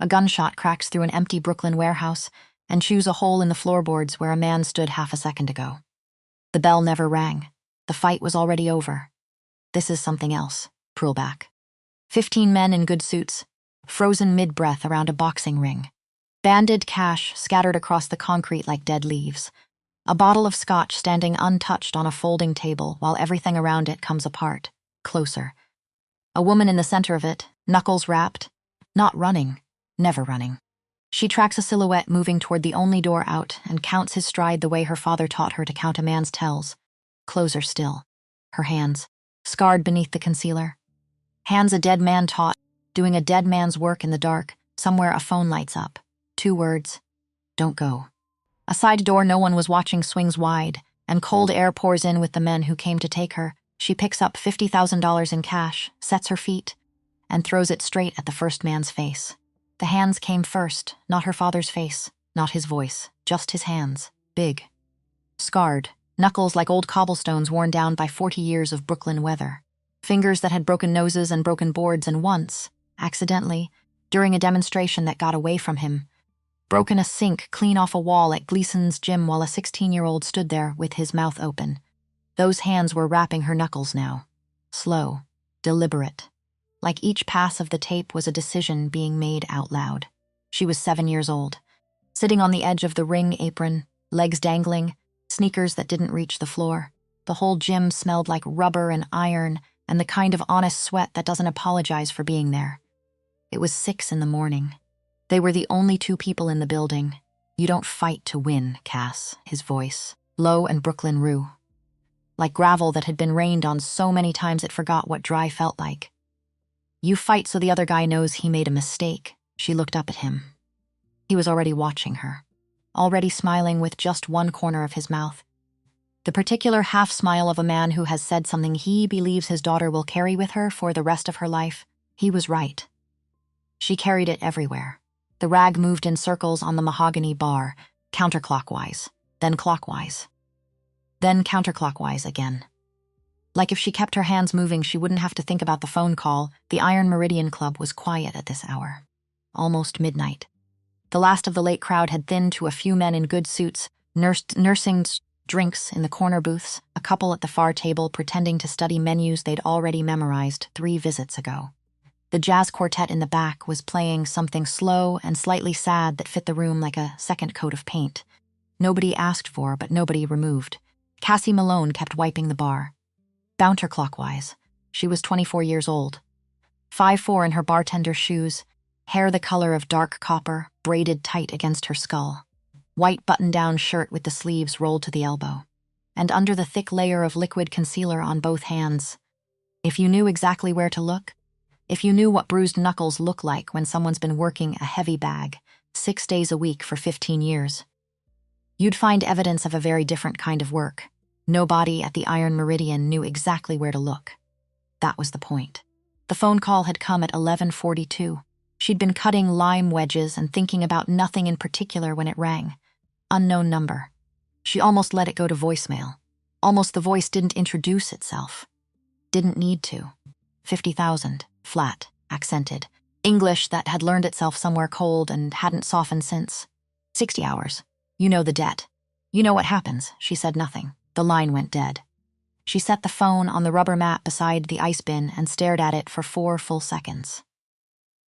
A gunshot cracks through an empty Brooklyn warehouse and chews a hole in the floorboards where a man stood half a second ago. The bell never rang. The fight was already over. This is something else. Pull back. 15 men in good suits, frozen mid-breath around a boxing ring. Banded cash scattered across the concrete like dead leaves. A bottle of scotch standing untouched on a folding table while everything around it comes apart, closer. A woman in the center of it, knuckles wrapped, not running, never running. She tracks a silhouette moving toward the only door out and counts his stride the way her father taught her to count a man's tells. Closer still. Her hands, scarred beneath the concealer. Hands a dead man taught, doing a dead man's work in the dark. Somewhere a phone lights up. 2 words. Don't go. A side door no one was watching swings wide, and cold air pours in with the men who came to take her. She picks up $50,000 in cash, sets her feet, and throws it straight at the first man's face. The hands came first, not her father's face, not his voice, just his hands, big. Scarred, knuckles like old cobblestones worn down by 40 years of Brooklyn weather. Fingers that had broken noses and broken boards, and once, accidentally, during a demonstration that got away from him, broken a sink clean off a wall at Gleason's gym while a 16-year-old stood there with his mouth open. Those hands were wrapping her knuckles now. Slow, deliberate. Like each pass of the tape was a decision being made out loud. She was 7 years old, sitting on the edge of the ring apron, legs dangling, sneakers that didn't reach the floor. The whole gym smelled like rubber and iron and the kind of honest sweat that doesn't apologize for being there. It was 6 in the morning. They were the only 2 people in the building. You don't fight to win, Cass, his voice, low and Brooklyn rue. Like gravel that had been rained on so many times it forgot what dry felt like. You fight so the other guy knows he made a mistake. She looked up at him. He was already watching her, already smiling with just one corner of his mouth. The particular half-smile of a man who has said something he believes his daughter will carry with her for the rest of her life. He was right. She carried it everywhere. The rag moved in circles on the mahogany bar, counterclockwise, then clockwise. Then counterclockwise again. Like if she kept her hands moving, she wouldn't have to think about the phone call. The Iron Meridian Club was quiet at this hour. Almost midnight. The last of the late crowd had thinned to a few men in good suits, nursing drinks in the corner booths, a couple at the far table pretending to study menus they'd already memorized 3 visits ago. The jazz quartet in the back was playing something slow and slightly sad that fit the room like a second coat of paint. Nobody asked for, but nobody removed. Tommy Malone kept wiping the bar. Counterclockwise. She was 24 years old. 5'4" in her bartender shoes, hair the color of dark copper, braided tight against her skull. White button-down shirt with the sleeves rolled to the elbow. And under the thick layer of liquid concealer on both hands. If you knew exactly where to look, if you knew what bruised knuckles look like when someone's been working a heavy bag, 6 days a week for 15 years, you'd find evidence of a very different kind of work. Nobody at the Iron Meridian knew exactly where to look. That was the point. The phone call had come at 11:42. She'd been cutting lime wedges and thinking about nothing in particular when it rang. Unknown number. She almost let it go to voicemail. Almost the voice didn't introduce itself. Didn't need to. 50,000. Flat, accented. English that had learned itself somewhere cold and hadn't softened since. 60 hours. You know the debt. You know what happens. She said nothing. The line went dead. She set the phone on the rubber mat beside the ice bin and stared at it for 4 full seconds.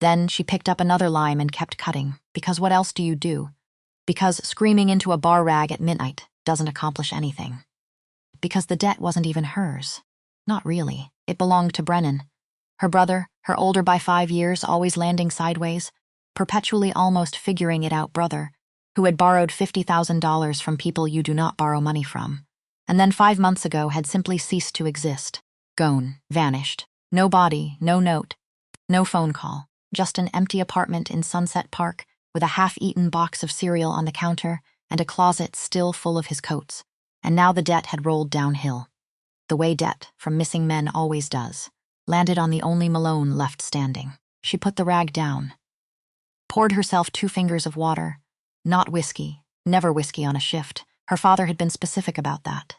Then she picked up another lime and kept cutting, because what else do you do? Because screaming into a bar rag at midnight doesn't accomplish anything. Because the debt wasn't even hers. Not really. It belonged to Brennan. Her brother, her older by 5 years, always landing sideways, perpetually almost figuring it out brother, who had borrowed $50,000 from people you do not borrow money from, and then 5 months ago had simply ceased to exist. Gone, vanished. No body, no note, no phone call, just an empty apartment in Sunset Park with a half-eaten box of cereal on the counter and a closet still full of his coats. And now the debt had rolled downhill. The way debt from missing men always does. Landed on the only Malone left standing. She put the rag down. Poured herself 2 fingers of water. Not whiskey. Never whiskey on a shift. Her father had been specific about that.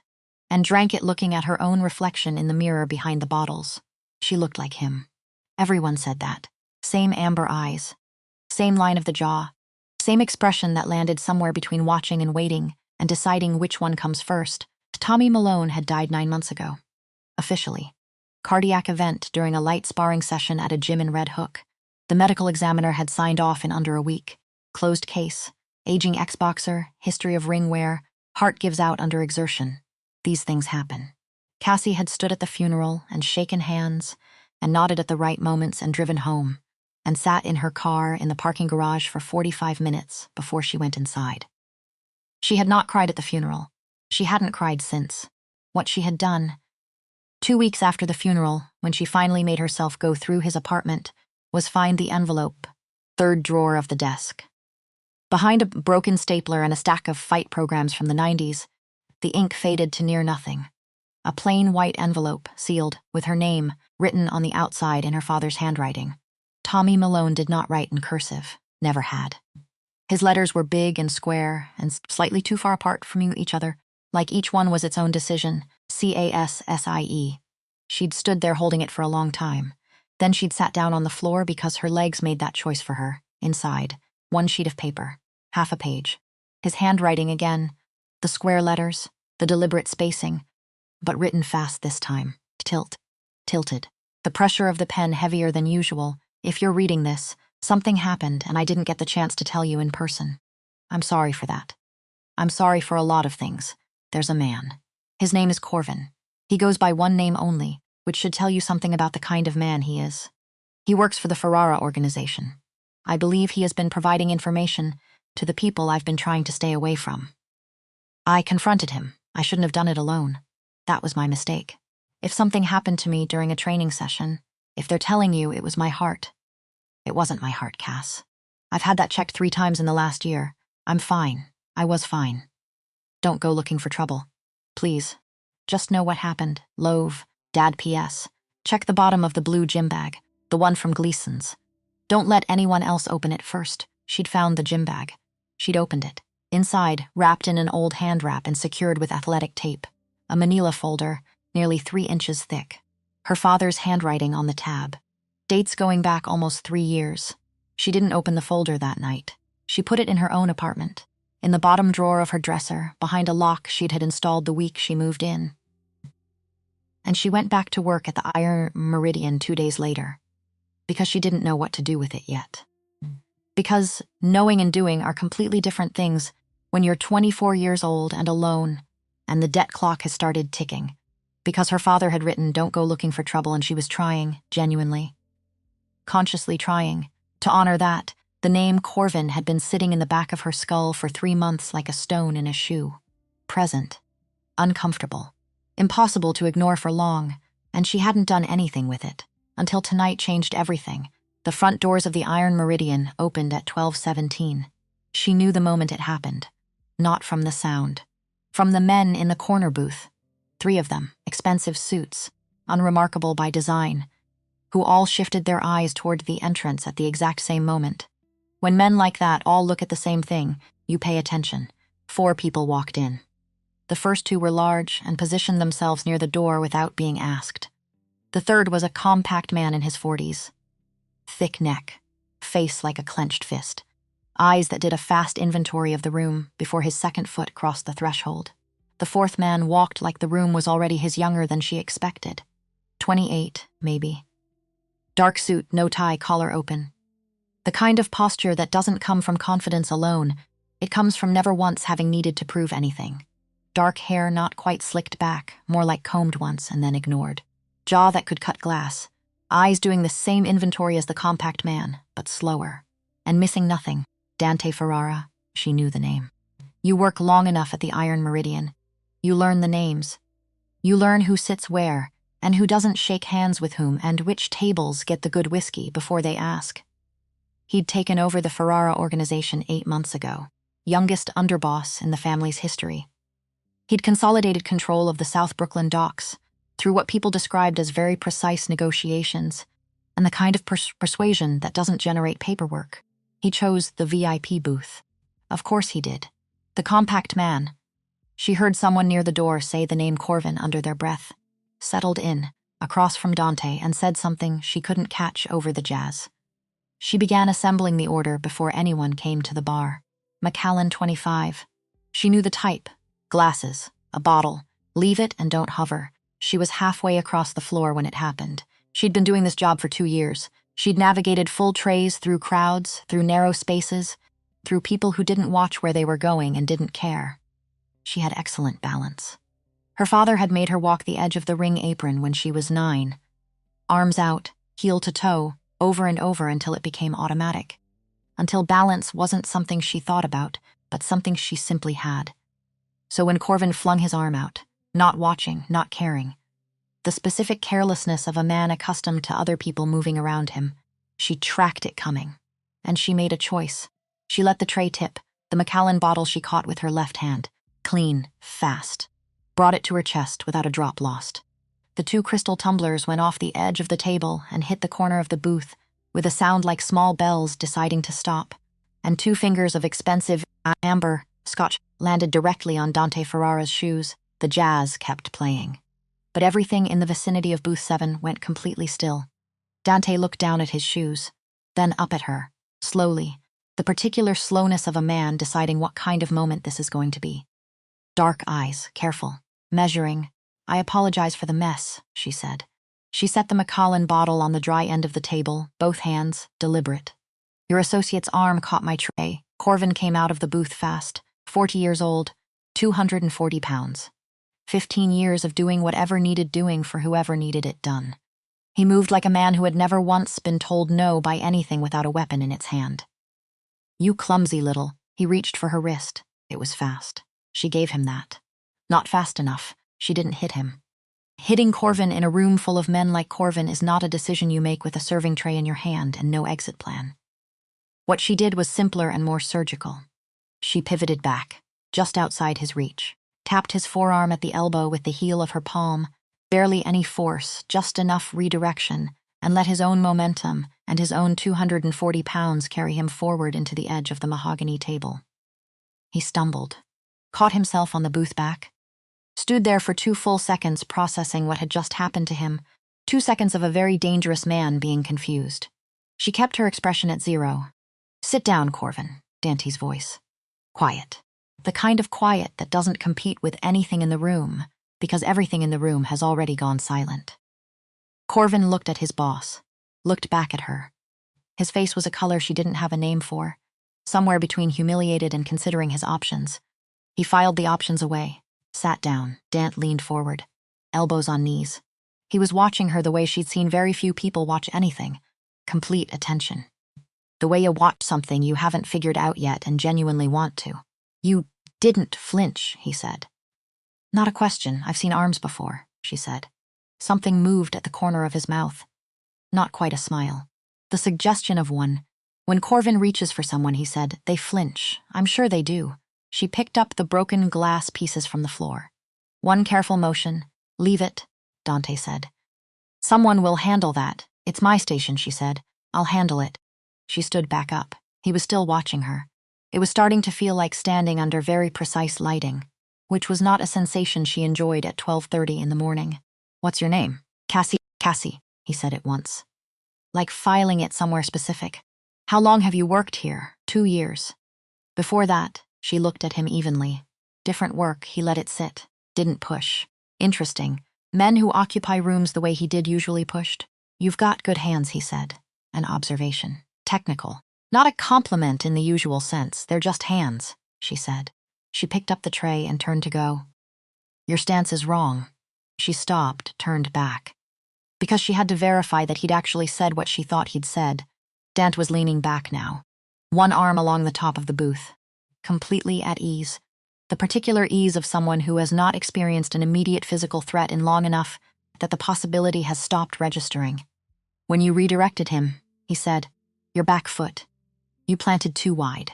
And drank it looking at her own reflection in the mirror behind the bottles. She looked like him. Everyone said that. Same amber eyes. Same line of the jaw. Same expression that landed somewhere between watching and waiting and deciding which one comes first. Tommy Malone had died 9 months ago. Officially. Cardiac event during a light sparring session at a gym in Red Hook. The medical examiner had signed off in under a week. Closed case. Aging ex-boxer, history of ring wear, heart gives out under exertion. These things happen. Cassie had stood at the funeral and shaken hands and nodded at the right moments and driven home and sat in her car in the parking garage for 45 minutes before she went inside. She had not cried at the funeral. She hadn't cried since. What she had done. 2 weeks after the funeral, when she finally made herself go through his apartment, was find the envelope, third drawer of the desk. Behind a broken stapler and a stack of fight programs from the 90s, the ink faded to near nothing. A plain white envelope, sealed, with her name, written on the outside in her father's handwriting. Tommy Malone did not write in cursive, never had. His letters were big and square and slightly too far apart from each other, like each one was its own decision, CASSIE. She'd stood there holding it for a long time. Then she'd sat down on the floor because her legs made that choice for her, inside, one sheet of paper, half a page. His handwriting again, the square letters, the deliberate spacing, but written fast this time, tilted. The pressure of the pen heavier than usual. If you're reading this, something happened and I didn't get the chance to tell you in person. I'm sorry for that. I'm sorry for a lot of things. There's a man. His name is Corvin. He goes by one name only, which should tell you something about the kind of man he is. He works for the Ferrara organization. I believe he has been providing information to the people I've been trying to stay away from. I confronted him. I shouldn't have done it alone. That was my mistake. If something happened to me during a training session, if they're telling you it was my heart, it wasn't my heart, Cass. I've had that checked 3 times in the last year. I'm fine. I was fine. Don't go looking for trouble. Please. Just know what happened. Love, Dad PS. Check the bottom of the blue gym bag, the one from Gleason's. Don't let anyone else open it first. She'd found the gym bag. She'd opened it. Inside, wrapped in an old hand wrap and secured with athletic tape. A manila folder, nearly 3 inches thick. Her father's handwriting on the tab. Dates going back almost 3 years. She didn't open the folder that night. She put it in her own apartment, in the bottom drawer of her dresser, behind a lock she'd had installed the week she moved in. And she went back to work at the Iron Meridian 2 days later, because she didn't know what to do with it yet. Because knowing and doing are completely different things when you're 24 years old and alone, and the debt clock has started ticking. Because her father had written, "Don't go looking for trouble," and she was trying, genuinely, consciously trying, to honor that. The name Corvin had been sitting in the back of her skull for 3 months like a stone in a shoe. Present. Uncomfortable. Impossible to ignore for long, and she hadn't done anything with it, until tonight changed everything. The front doors of the Iron Meridian opened at 12:17. She knew the moment it happened. Not from the sound. From the men in the corner booth. 3 of them, expensive suits, unremarkable by design, who all shifted their eyes toward the entrance at the exact same moment. When men like that all look at the same thing, you pay attention. 4 people walked in. The first 2 were large and positioned themselves near the door without being asked. The third was a compact man in his 40s. Thick neck, face like a clenched fist, eyes that did a fast inventory of the room before his second foot crossed the threshold. The 4th man walked like the room was already his younger than she expected. 28, maybe. Dark suit, no tie, collar open. The kind of posture that doesn't come from confidence alone, it comes from never once having needed to prove anything. Dark hair not quite slicked back, more like combed once and then ignored. Jaw that could cut glass. Eyes doing the same inventory as the compact man, but slower. And missing nothing. Dante Ferrara, she knew the name. You work long enough at the Iron Meridian. You learn the names. You learn who sits where, and who doesn't shake hands with whom, and which tables get the good whiskey before they ask. He'd taken over the Ferrara organization 8 months ago, youngest underboss in the family's history. He'd consolidated control of the South Brooklyn docks through what people described as very precise negotiations and the kind of persuasion that doesn't generate paperwork. He chose the VIP booth. Of course he did. The compact man. She heard someone near the door say the name Corvin under their breath, settled in, across from Dante, and said something she couldn't catch over the jazz. She began assembling the order before anyone came to the bar. Macallan 25. She knew the type. Glasses, a bottle, leave it and don't hover. She was halfway across the floor when it happened. She'd been doing this job for 2 years. She'd navigated full trays through crowds, through narrow spaces, through people who didn't watch where they were going and didn't care. She had excellent balance. Her father had made her walk the edge of the ring apron when she was 9. Arms out, heel to toe, over and over until it became automatic. Until balance wasn't something she thought about, but something she simply had. So when Corvin flung his arm out, not watching, not caring, the specific carelessness of a man accustomed to other people moving around him, she tracked it coming. And she made a choice. She let the tray tip, the Macallan bottle she caught with her left hand, clean, fast. Brought it to her chest without a drop lost. The 2 crystal tumblers went off the edge of the table and hit the corner of the booth, with a sound like small bells deciding to stop, and 2 fingers of expensive amber scotch landed directly on Dante Ferrara's shoes. The jazz kept playing. But everything in the vicinity of booth 7 went completely still. Dante looked down at his shoes, then up at her, slowly, the particular slowness of a man deciding what kind of moment this is going to be. Dark eyes, careful, measuring. "I apologize for the mess," she said. She set the Macallan bottle on the dry end of the table, both hands, deliberate. "Your associate's arm caught my tray." Corvin came out of the booth fast, 40 years old, 240 pounds. 15 years of doing whatever needed doing for whoever needed it done. He moved like a man who had never once been told no by anything without a weapon in its hand. "You clumsy little." He reached for her wrist. It was fast. She gave him that. Not fast enough. She didn't hit him. Hitting Corvin in a room full of men like Corvin is not a decision you make with a serving tray in your hand and no exit plan. What she did was simpler and more surgical. She pivoted back, just outside his reach, tapped his forearm at the elbow with the heel of her palm, barely any force, just enough redirection, and let his own momentum and his own 240 pounds carry him forward into the edge of the mahogany table. He stumbled, caught himself on the booth back, stood there for 2 full seconds processing what had just happened to him, 2 seconds of a very dangerous man being confused. She kept her expression at 0. "Sit down, Corvin," Dante's voice. Quiet. The kind of quiet that doesn't compete with anything in the room, because everything in the room has already gone silent. Corvin looked at his boss, looked back at her. His face was a color she didn't have a name for, somewhere between humiliated and considering his options. He filed the options away, sat down. Dante leaned forward, elbows on knees. He was watching her the way she'd seen very few people watch anything, complete attention. The way you watch something you haven't figured out yet and genuinely want to. "You didn't flinch," he said. "Not a question. I've seen arms before," she said. Something moved at the corner of his mouth. Not quite a smile. The suggestion of one. "When Corvin reaches for someone," he said, "they flinch. I'm sure they do." She picked up the broken glass pieces from the floor. "One careful motion. Leave it," Dante said. "Someone will handle that. It's my station," she said. "I'll handle it." She stood back up. He was still watching her. It was starting to feel like standing under very precise lighting, which was not a sensation she enjoyed at 12:30 in the morning. "What's your name?" "Cassie," he said at once. Like filing it somewhere specific. "How long have you worked here?" 2 years. Before that, she looked at him evenly. Different work, he let it sit. Didn't push. Interesting. Men who occupy rooms the way he did usually pushed. "You've got good hands," he said. An observation. Technical. Not a compliment in the usual sense. They're just hands, she said. She picked up the tray and turned to go. "Your stance is wrong." She stopped, turned back. Because she had to verify that he'd actually said what she thought he'd said. Dante was leaning back now, one arm along the top of the booth, completely at ease. The particular ease of someone who has not experienced an immediate physical threat in long enough that the possibility has stopped registering. "When you redirected him," he said, "your back foot. You planted too wide.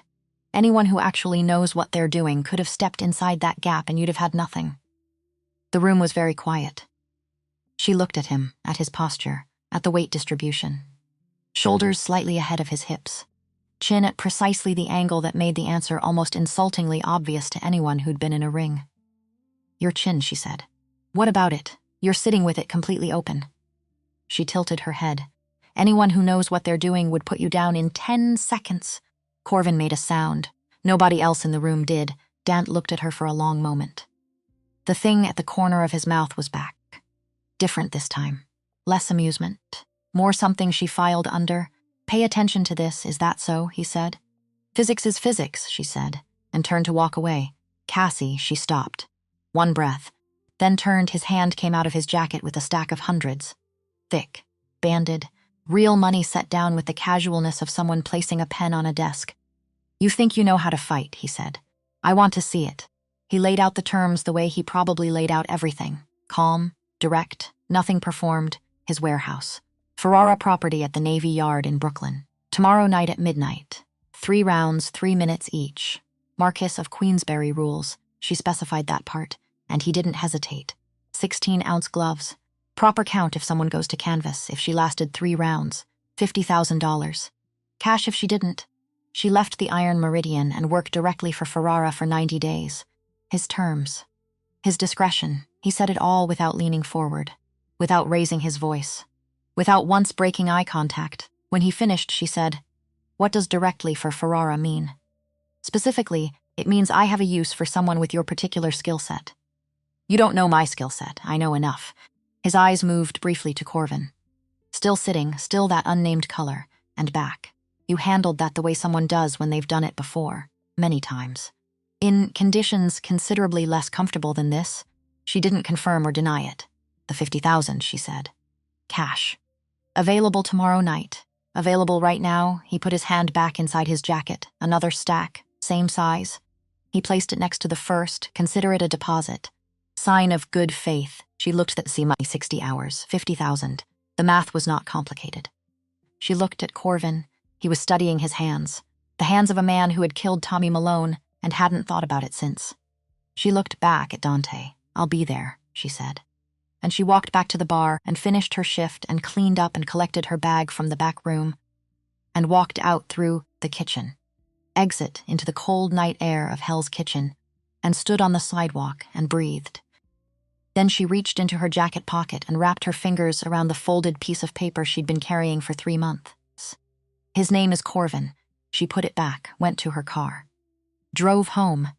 Anyone who actually knows what they're doing could have stepped inside that gap and you'd have had nothing." The room was very quiet. She looked at him, at his posture, at the weight distribution. Shoulders slightly ahead of his hips. Chin at precisely the angle that made the answer almost insultingly obvious to anyone who'd been in a ring. "Your chin," she said. "What about it? You're sitting with it completely open." She tilted her head. Anyone who knows what they're doing would put you down in 10 seconds. Corvin made a sound. Nobody else in the room did. Dante looked at her for a long moment. The thing at the corner of his mouth was back. Different this time. Less amusement. More something she filed under. Pay attention to this, is that so? He said. Physics is physics, she said, and turned to walk away. Cassie, she stopped. One breath. Then turned, his hand came out of his jacket with a stack of hundreds. Thick, banded, real money set down with the casualness of someone placing a pen on a desk. You think you know how to fight, he said. I want to see it. He laid out the terms the way he probably laid out everything. Calm, direct, nothing performed, his warehouse. Ferrara property at the Navy Yard in Brooklyn. Tomorrow night at midnight. 3 rounds, 3 minutes each. Marquis of Queensberry rules. She specified that part, and he didn't hesitate. 16-ounce gloves. Proper count if someone goes to canvas, if she lasted 3 rounds. $50,000. Cash if she didn't. She left the Iron Meridian and worked directly for Ferrara for 90 days. His terms. His discretion. He said it all without leaning forward. Without raising his voice. Without once breaking eye contact. When he finished, she said, What does directly for Ferrara mean? Specifically, it means I have a use for someone with your particular skill set. You don't know my skill set, I know enough. His eyes moved briefly to Corvin. Still sitting, still that unnamed color, and back. You handled that the way someone does when they've done it before, many times. In conditions considerably less comfortable than this, she didn't confirm or deny it. The 50,000, she said. Cash. Available tomorrow night. Available right now. He put his hand back inside his jacket. Another stack, same size. He placed it next to the first. Consider it a deposit. Sign of good faith. She looked at the money. 60 hours, 50,000. The math was not complicated. She looked at Corvin. He was studying his hands. The hands of a man who had killed Tommy Malone and hadn't thought about it since. She looked back at Dante. I'll be there, she said. And she walked back to the bar and finished her shift and cleaned up and collected her bag from the back room and walked out through the kitchen, exit into the cold night air of Hell's Kitchen, and stood on the sidewalk and breathed. Then she reached into her jacket pocket and wrapped her fingers around the folded piece of paper she'd been carrying for 3 months. His name is Corvin. She put it back, went to her car. Drove home,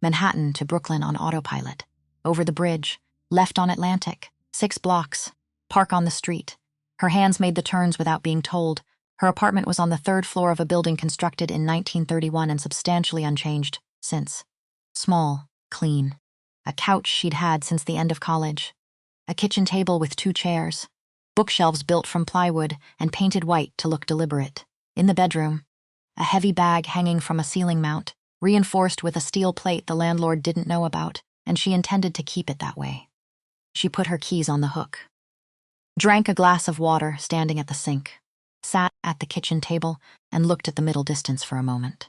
Manhattan to Brooklyn on autopilot, over the bridge, left on Atlantic, 6 blocks, park on the street. Her hands made the turns without being told. Her apartment was on the 3rd floor of a building constructed in 1931 and substantially unchanged since. Small, clean. A couch she'd had since the end of college. A kitchen table with 2 chairs. Bookshelves built from plywood and painted white to look deliberate. In the bedroom, a heavy bag hanging from a ceiling mount, reinforced with a steel plate the landlord didn't know about, and she intended to keep it that way. She put her keys on the hook. Drank a glass of water standing at the sink, sat at the kitchen table, and looked at the middle distance for a moment.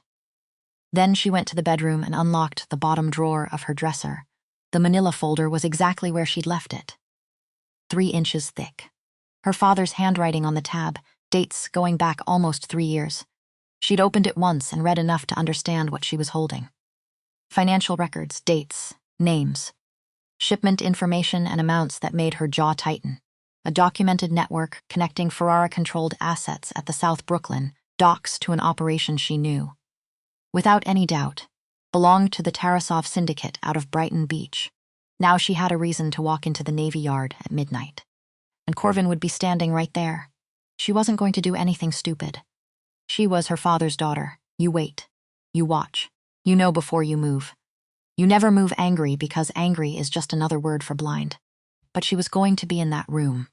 Then she went to the bedroom and unlocked the bottom drawer of her dresser. The manila folder was exactly where she'd left it. 3 inches thick. Her father's handwriting on the tab, dates going back almost 3 years. She'd opened it once and read enough to understand what she was holding. Financial records, dates, names. Shipment information and amounts that made her jaw tighten. A documented network connecting Ferrara-controlled assets at the South Brooklyn docks to an operation she knew. Without any doubt, belonged to the Tarasov syndicate out of Brighton Beach. Now she had a reason to walk into the Navy Yard at midnight. And Corvin would be standing right there. She wasn't going to do anything stupid. She was her father's daughter. You wait. You watch. You know before you move. You never move angry because angry is just another word for blind. But she was going to be in that room.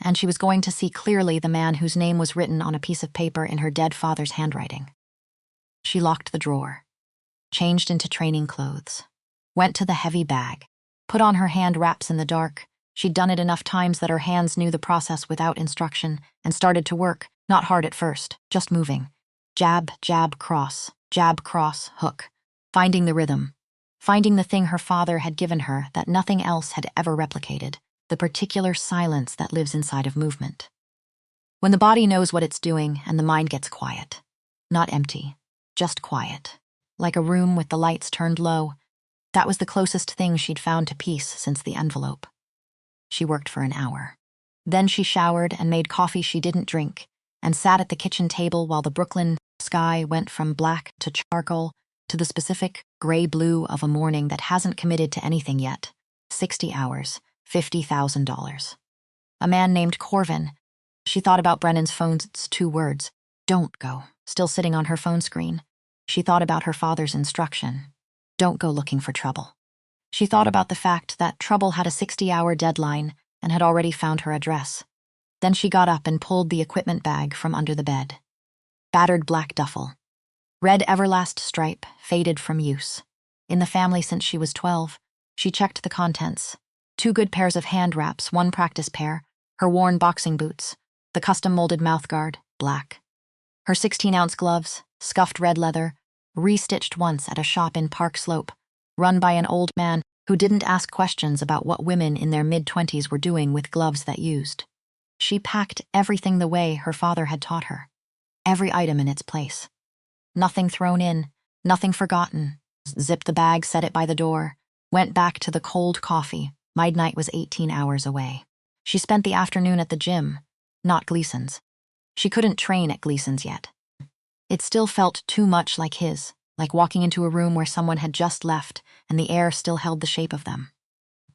And she was going to see clearly the man whose name was written on a piece of paper in her dead father's handwriting. She locked the drawer, changed into training clothes, went to the heavy bag, put on her hand wraps in the dark. She'd done it enough times that her hands knew the process without instruction and started to work, not hard at first, just moving. Jab, cross, hook. Finding the rhythm. Finding the thing her father had given her that nothing else had ever replicated, the particular silence that lives inside of movement. When the body knows what it's doing and the mind gets quiet. Not empty, just quiet. Like a room with the lights turned low. That was the closest thing she'd found to peace since the envelope. She worked for an hour. Then she showered and made coffee she didn't drink, and sat at the kitchen table while the Brooklyn sky went from black to charcoal to the specific gray-blue of a morning that hasn't committed to anything yet. 60 hours, $50,000. A man named Corvin. She thought about Brennan's phone's 2 words, "Don't go," still sitting on her phone screen. She thought about her father's instruction, "Don't go looking for trouble." She thought about the fact that trouble had a 60-hour deadline and had already found her address. Then she got up and pulled the equipment bag from under the bed. Battered black duffel. Red Everlast stripe, faded from use. In the family since she was 12, she checked the contents. 2 good pairs of hand wraps, 1 practice pair, her worn boxing boots, the custom-molded mouthguard, black. Her 16-ounce gloves, scuffed red leather, restitched once at a shop in Park Slope, run by an old man who didn't ask questions about what women in their mid-20s were doing with gloves that used. She packed everything the way her father had taught her. Every item in its place. Nothing thrown in, nothing forgotten. Zipped the bag, set it by the door, went back to the cold coffee. Midnight was 18 hours away. She spent the afternoon at the gym, not Gleason's. She couldn't train at Gleason's yet. It still felt too much like his, like walking into a room where someone had just left and the air still held the shape of them.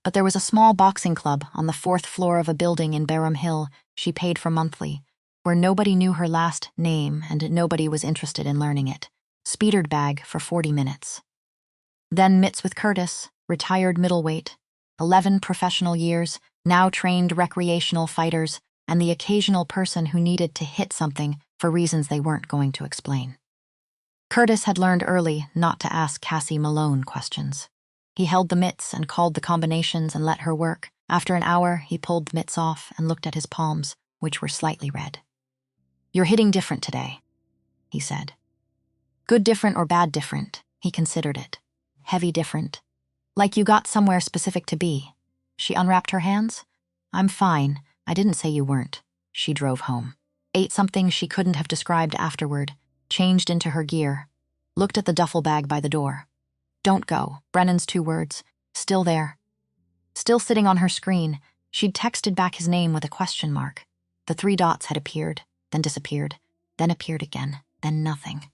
But there was a small boxing club on the 4th floor of a building in Barham Hill she paid for monthly, where nobody knew her last name and nobody was interested in learning it. Speedered bag for 40 minutes. Then mitts with Curtis, retired middleweight, 11 professional years, now trained recreational fighters, and the occasional person who needed to hit something for reasons they weren't going to explain. Curtis had learned early not to ask Cassie Malone questions. He held the mitts and called the combinations and let her work. After an hour, he pulled the mitts off and looked at his palms, which were slightly red. "You're hitting different today," he said. Good different or bad different, he considered it. Heavy different. Like you got somewhere specific to be. She unwrapped her hands. "I'm fine. I didn't say you weren't." She drove home. Ate something she couldn't have described afterward, changed into her gear, looked at the duffel bag by the door. "Don't go," Brennan's 2 words, still there. Still sitting on her screen, she'd texted back his name with a question mark. The 3 dots had appeared, then disappeared, then appeared again, then nothing.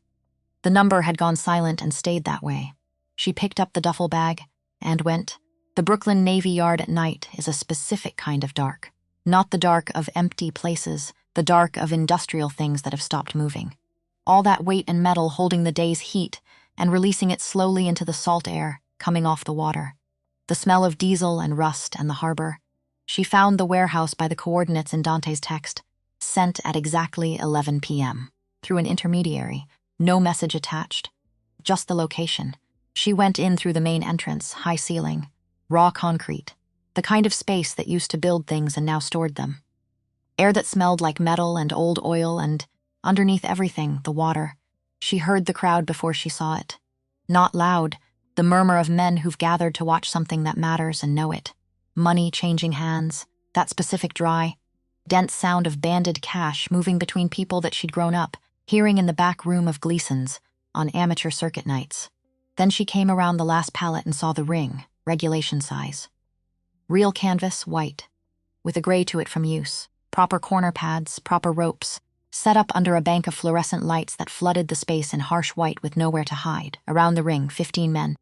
The number had gone silent and stayed that way. She picked up the duffel bag and went. The Brooklyn Navy Yard at night is a specific kind of dark. Not the dark of empty places, the dark of industrial things that have stopped moving. All that weight and metal holding the day's heat and releasing it slowly into the salt air coming off the water. The smell of diesel and rust and the harbor. She found the warehouse by the coordinates in Dante's text, sent at exactly 11 p.m. through an intermediary, no message attached, just the location. She went in through the main entrance, high ceiling, raw concrete, the kind of space that used to build things and now stored them. Air that smelled like metal and old oil, and underneath everything, the water. She heard the crowd before she saw it. Not loud, the murmur of men who've gathered to watch something that matters and know it. Money changing hands, that specific dry, dense sound of banded cash moving between people that she'd grown up, hearing in the back room of Gleason's on amateur circuit nights. Then she came around the last pallet and saw the ring, regulation size. Real canvas, white, with a gray to it from use. Proper corner pads, proper ropes, set up under a bank of fluorescent lights that flooded the space in harsh white with nowhere to hide. Around the ring, 15 men.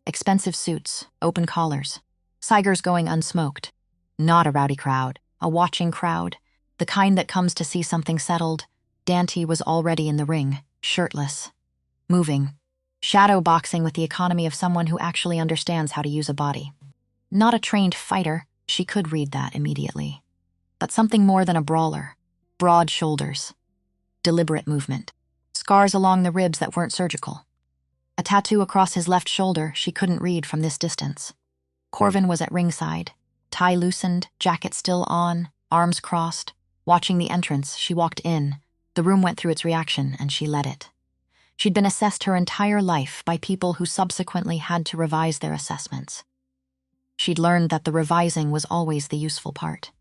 Expensive suits, open collars. Cigars going unsmoked. Not a rowdy crowd, a watching crowd, the kind that comes to see something settled. Dante was already in the ring, shirtless, moving, shadow boxing with the economy of someone who actually understands how to use a body. Not a trained fighter, she could read that immediately. But something more than a brawler. Broad shoulders. Deliberate movement. Scars along the ribs that weren't surgical. A tattoo across his left shoulder she couldn't read from this distance. Corvin was at ringside, tie loosened, jacket still on, arms crossed. Watching the entrance, she walked in. The room went through its reaction, and she let it. She'd been assessed her entire life by people who subsequently had to revise their assessments. She'd learned that the revising was always the useful part.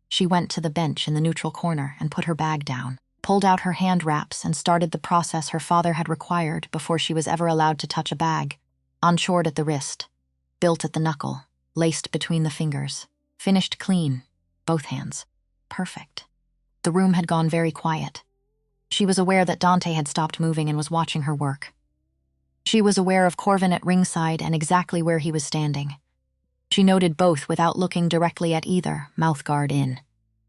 She went to the bench in the neutral corner and put her bag down, pulled out her hand wraps and started the process her father had required before she was ever allowed to touch a bag. Enchored at the wrist, built at the knuckle, laced between the fingers, finished clean. both hands. Perfect. The room had gone very quiet. She was aware that Dante had stopped moving and was watching her work. She was aware of Corvin at ringside and exactly where he was standing. She noted both without looking directly at either, mouth guard in.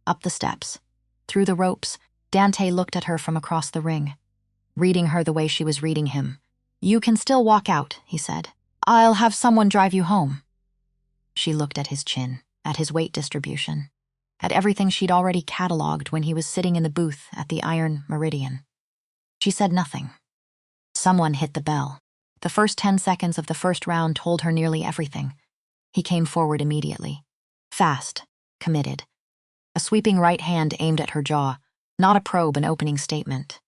Up the steps. Through the ropes, Dante looked at her from across the ring, reading her the way she was reading him. "You can still walk out," he said. "I'll have someone drive you home." She looked at his chin, at his weight distribution, at everything she'd already cataloged when he was sitting in the booth at the Iron Meridian. She said nothing. Someone hit the bell. The first 10 seconds of the first round told her nearly everything. He came forward immediately. Fast, committed. A sweeping right hand aimed at her jaw, not a probe, an opening statement.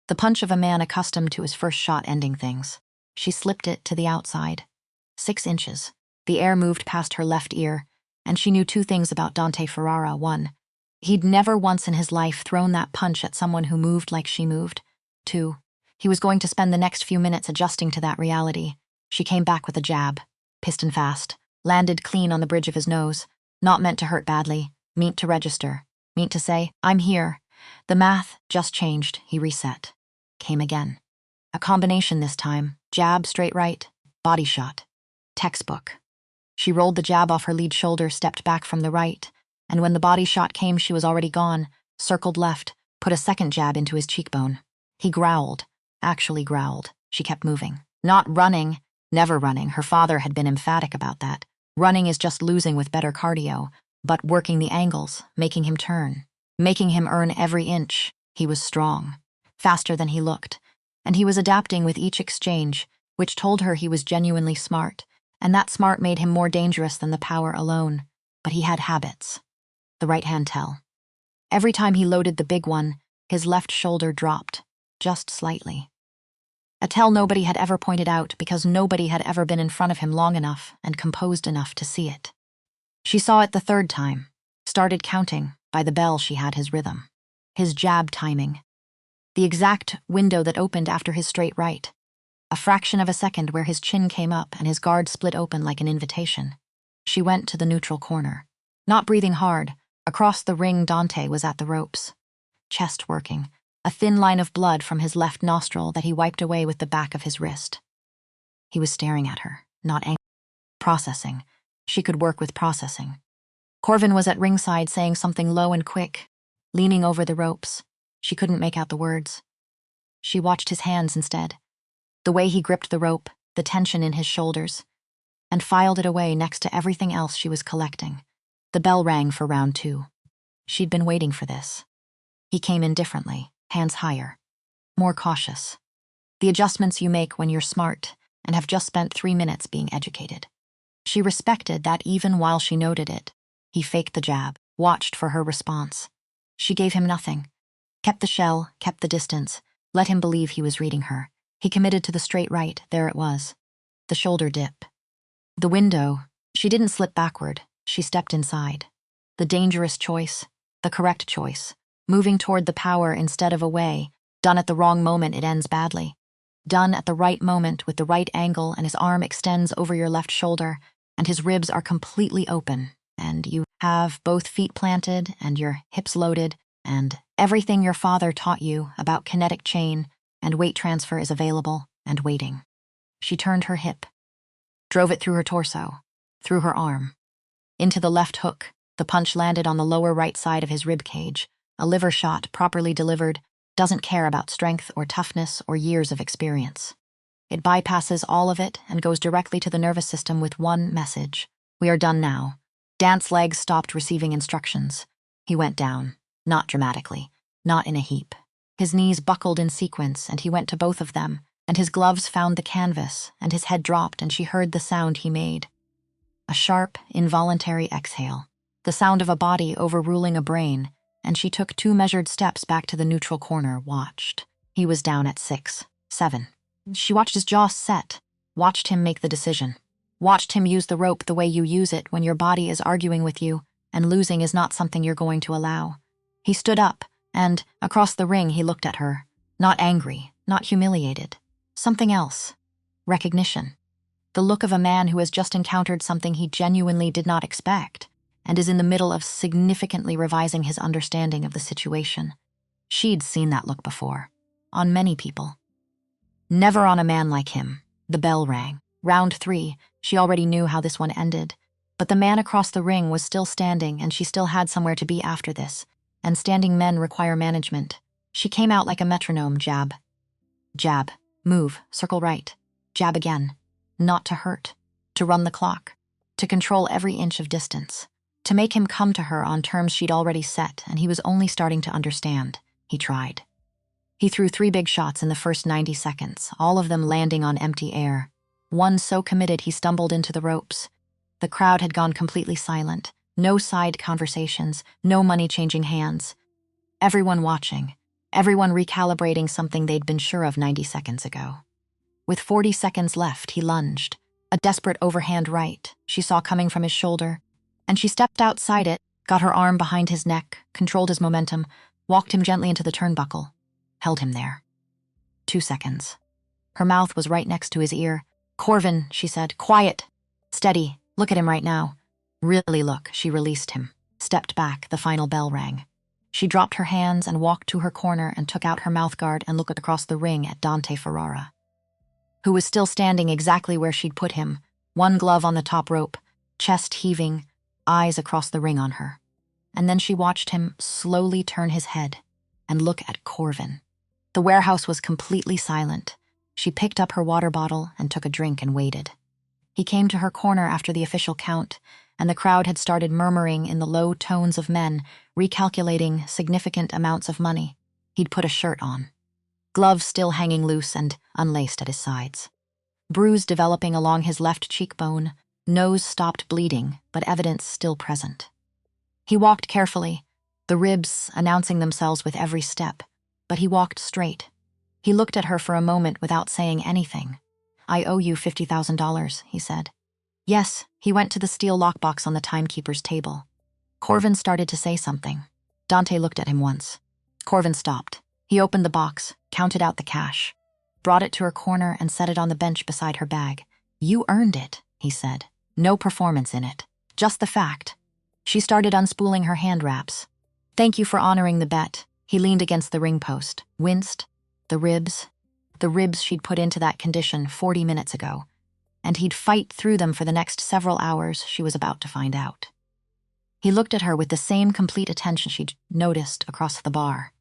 The punch of a man accustomed to his first shot ending things. She slipped it to the outside. 6 inches. The air moved past her left ear, and she knew 2 things about Dante Ferrara. 1, he'd never once in his life thrown that punch at someone who moved like she moved. 2, he was going to spend the next few minutes adjusting to that reality. She came back with a jab, piston fast, landed clean on the bridge of his nose, not meant to hurt badly, meant to register, meant to say, "I'm here." The math just changed, he reset. Came again. A combination this time, jab, straight right, body shot. Textbook. She rolled the jab off her lead shoulder, stepped back from the right, and when the body shot came, she was already gone, circled left, put a second jab into his cheekbone. He growled, actually growled. She kept moving. Not running, never running. Her father had been emphatic about that. Running is just losing with better cardio, but working the angles, making him turn, making him earn every inch. He was strong, faster than he looked, and he was adapting with each exchange, which told her he was genuinely smart, and that smart made him more dangerous than the power alone. But he had habits. The right hand tell. Every time he loaded the big one, his left shoulder dropped, just slightly. A tell nobody had ever pointed out because nobody had ever been in front of him long enough and composed enough to see it. She saw it the 3rd time, started counting. By the bell she had his rhythm, his jab timing, the exact window that opened after his straight right, a fraction of a second where his chin came up and his guard split open like an invitation. She went to the neutral corner. Not breathing hard, across the ring Dante was at the ropes. Chest working, a thin line of blood from his left nostril that he wiped away with the back of his wrist. He was staring at her, not angry. Processing. She could work with processing. Corvin was at ringside saying something low and quick, leaning over the ropes. She couldn't make out the words. She watched his hands instead, the way he gripped the rope, the tension in his shoulders, and filed it away next to everything else she was collecting. The bell rang for round 2. She'd been waiting for this. He came in differently, hands higher, more cautious. The adjustments you make when you're smart and have just spent 3 minutes being educated. She respected that even while she noted it. He faked the jab, watched for her response. She gave him nothing. Kept the shell, kept the distance, let him believe he was reading her. He committed to the straight right, there it was. The shoulder dip. The window, she didn't slip backward, she stepped inside. The dangerous choice, the correct choice, moving toward the power instead of away. Done at the wrong moment, it ends badly. Done at the right moment with the right angle, and his arm extends over your left shoulder, and his ribs are completely open, and you have both feet planted and your hips loaded, and everything your father taught you about kinetic chain and weight transfer is available and waiting. She turned her hip, drove it through her torso, through her arm. Into the left hook, the punch landed on the lower right side of his rib cage. A liver shot, properly delivered, doesn't care about strength or toughness or years of experience. It bypasses all of it and goes directly to the nervous system with one message. We are done now. Dante's legs stopped receiving instructions. He went down, not dramatically, not in a heap. His knees buckled in sequence, and he went to both of them, and his gloves found the canvas, and his head dropped, and she heard the sound he made. A sharp, involuntary exhale, the sound of a body overruling a brain, and she took 2 measured steps back to the neutral corner, watched. He was down at 6, 7. She watched his jaw set, watched him make the decision, watched him use the rope the way you use it when your body is arguing with you, and losing is not something you're going to allow. He stood up, and, across the ring, he looked at her, not angry, not humiliated. Something else. Recognition. The look of a man who has just encountered something he genuinely did not expect, and is in the middle of significantly revising his understanding of the situation. She'd seen that look before, on many people. Never on a man like him. The bell rang. Round 3, she already knew how this one ended. But the man across the ring was still standing, and she still had somewhere to be after this. And standing men require management. She came out like a metronome. Jab. Jab. Move. Circle right. Jab again. Not to hurt. To run the clock. To control every inch of distance. To make him come to her on terms she'd already set, and he was only starting to understand. He tried. He threw 3 big shots in the first 90 seconds, all of them landing on empty air. One so committed he stumbled into the ropes. The crowd had gone completely silent. No side conversations, no money changing hands. Everyone watching. Everyone recalibrating something they'd been sure of 90 seconds ago. With 40 seconds left, he lunged. A desperate overhand right she saw coming from his shoulder, and she stepped outside it, got her arm behind his neck, controlled his momentum, walked him gently into the turnbuckle, held him there. 2 seconds. Her mouth was right next to his ear. "Corvin," she said, "quiet. Steady. Look at him right now." "Really look." She released him, stepped back. The final bell rang. She dropped her hands and walked to her corner and took out her mouthguard and looked across the ring at Dante Ferrara, who was still standing exactly where she'd put him, one glove on the top rope, chest heaving, eyes across the ring on her. And then she watched him slowly turn his head and look at Corvin. The warehouse was completely silent. She picked up her water bottle and took a drink and waited. He came to her corner after the official count, and the crowd had started murmuring in the low tones of men, recalculating significant amounts of money. He'd put a shirt on, gloves still hanging loose and unlaced at his sides. Bruise developing along his left cheekbone, nose stopped bleeding, but evidence still present. He walked carefully, the ribs announcing themselves with every step, but he walked straight. He looked at her for a moment without saying anything. "I owe you $50,000, he said. Yes, he went to the steel lockbox on the timekeeper's table. Corvin started to say something. Dante looked at him once. Corvin stopped. He opened the box, counted out the cash, brought it to her corner and set it on the bench beside her bag. "You earned it," he said. "No performance in it. Just the fact." She started unspooling her hand wraps. "Thank you for honoring the bet." He leaned against the ring post, winced. The ribs she'd put into that condition 40 minutes ago, and he'd fight through them for the next several hours. She was about to find out. He looked at her with the same complete attention she'd noticed across the bar.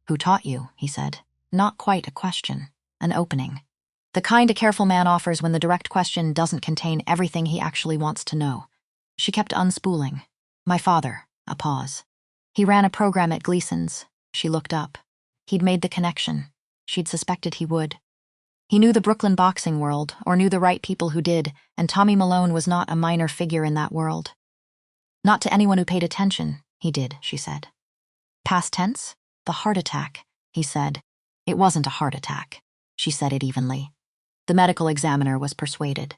"Who taught you?" he said. Not quite a question, an opening. The kind a careful man offers when the direct question doesn't contain everything he actually wants to know. She kept unspooling. "My father." A pause. "He ran a program at Gleason's." She looked up. He'd made the connection. She'd suspected he would. He knew the Brooklyn boxing world, or knew the right people who did, and Tommy Malone was not a minor figure in that world. Not to anyone who paid attention. He did, she said. Past tense? The heart attack, he said. It wasn't a heart attack. She said it evenly. The medical examiner was persuaded.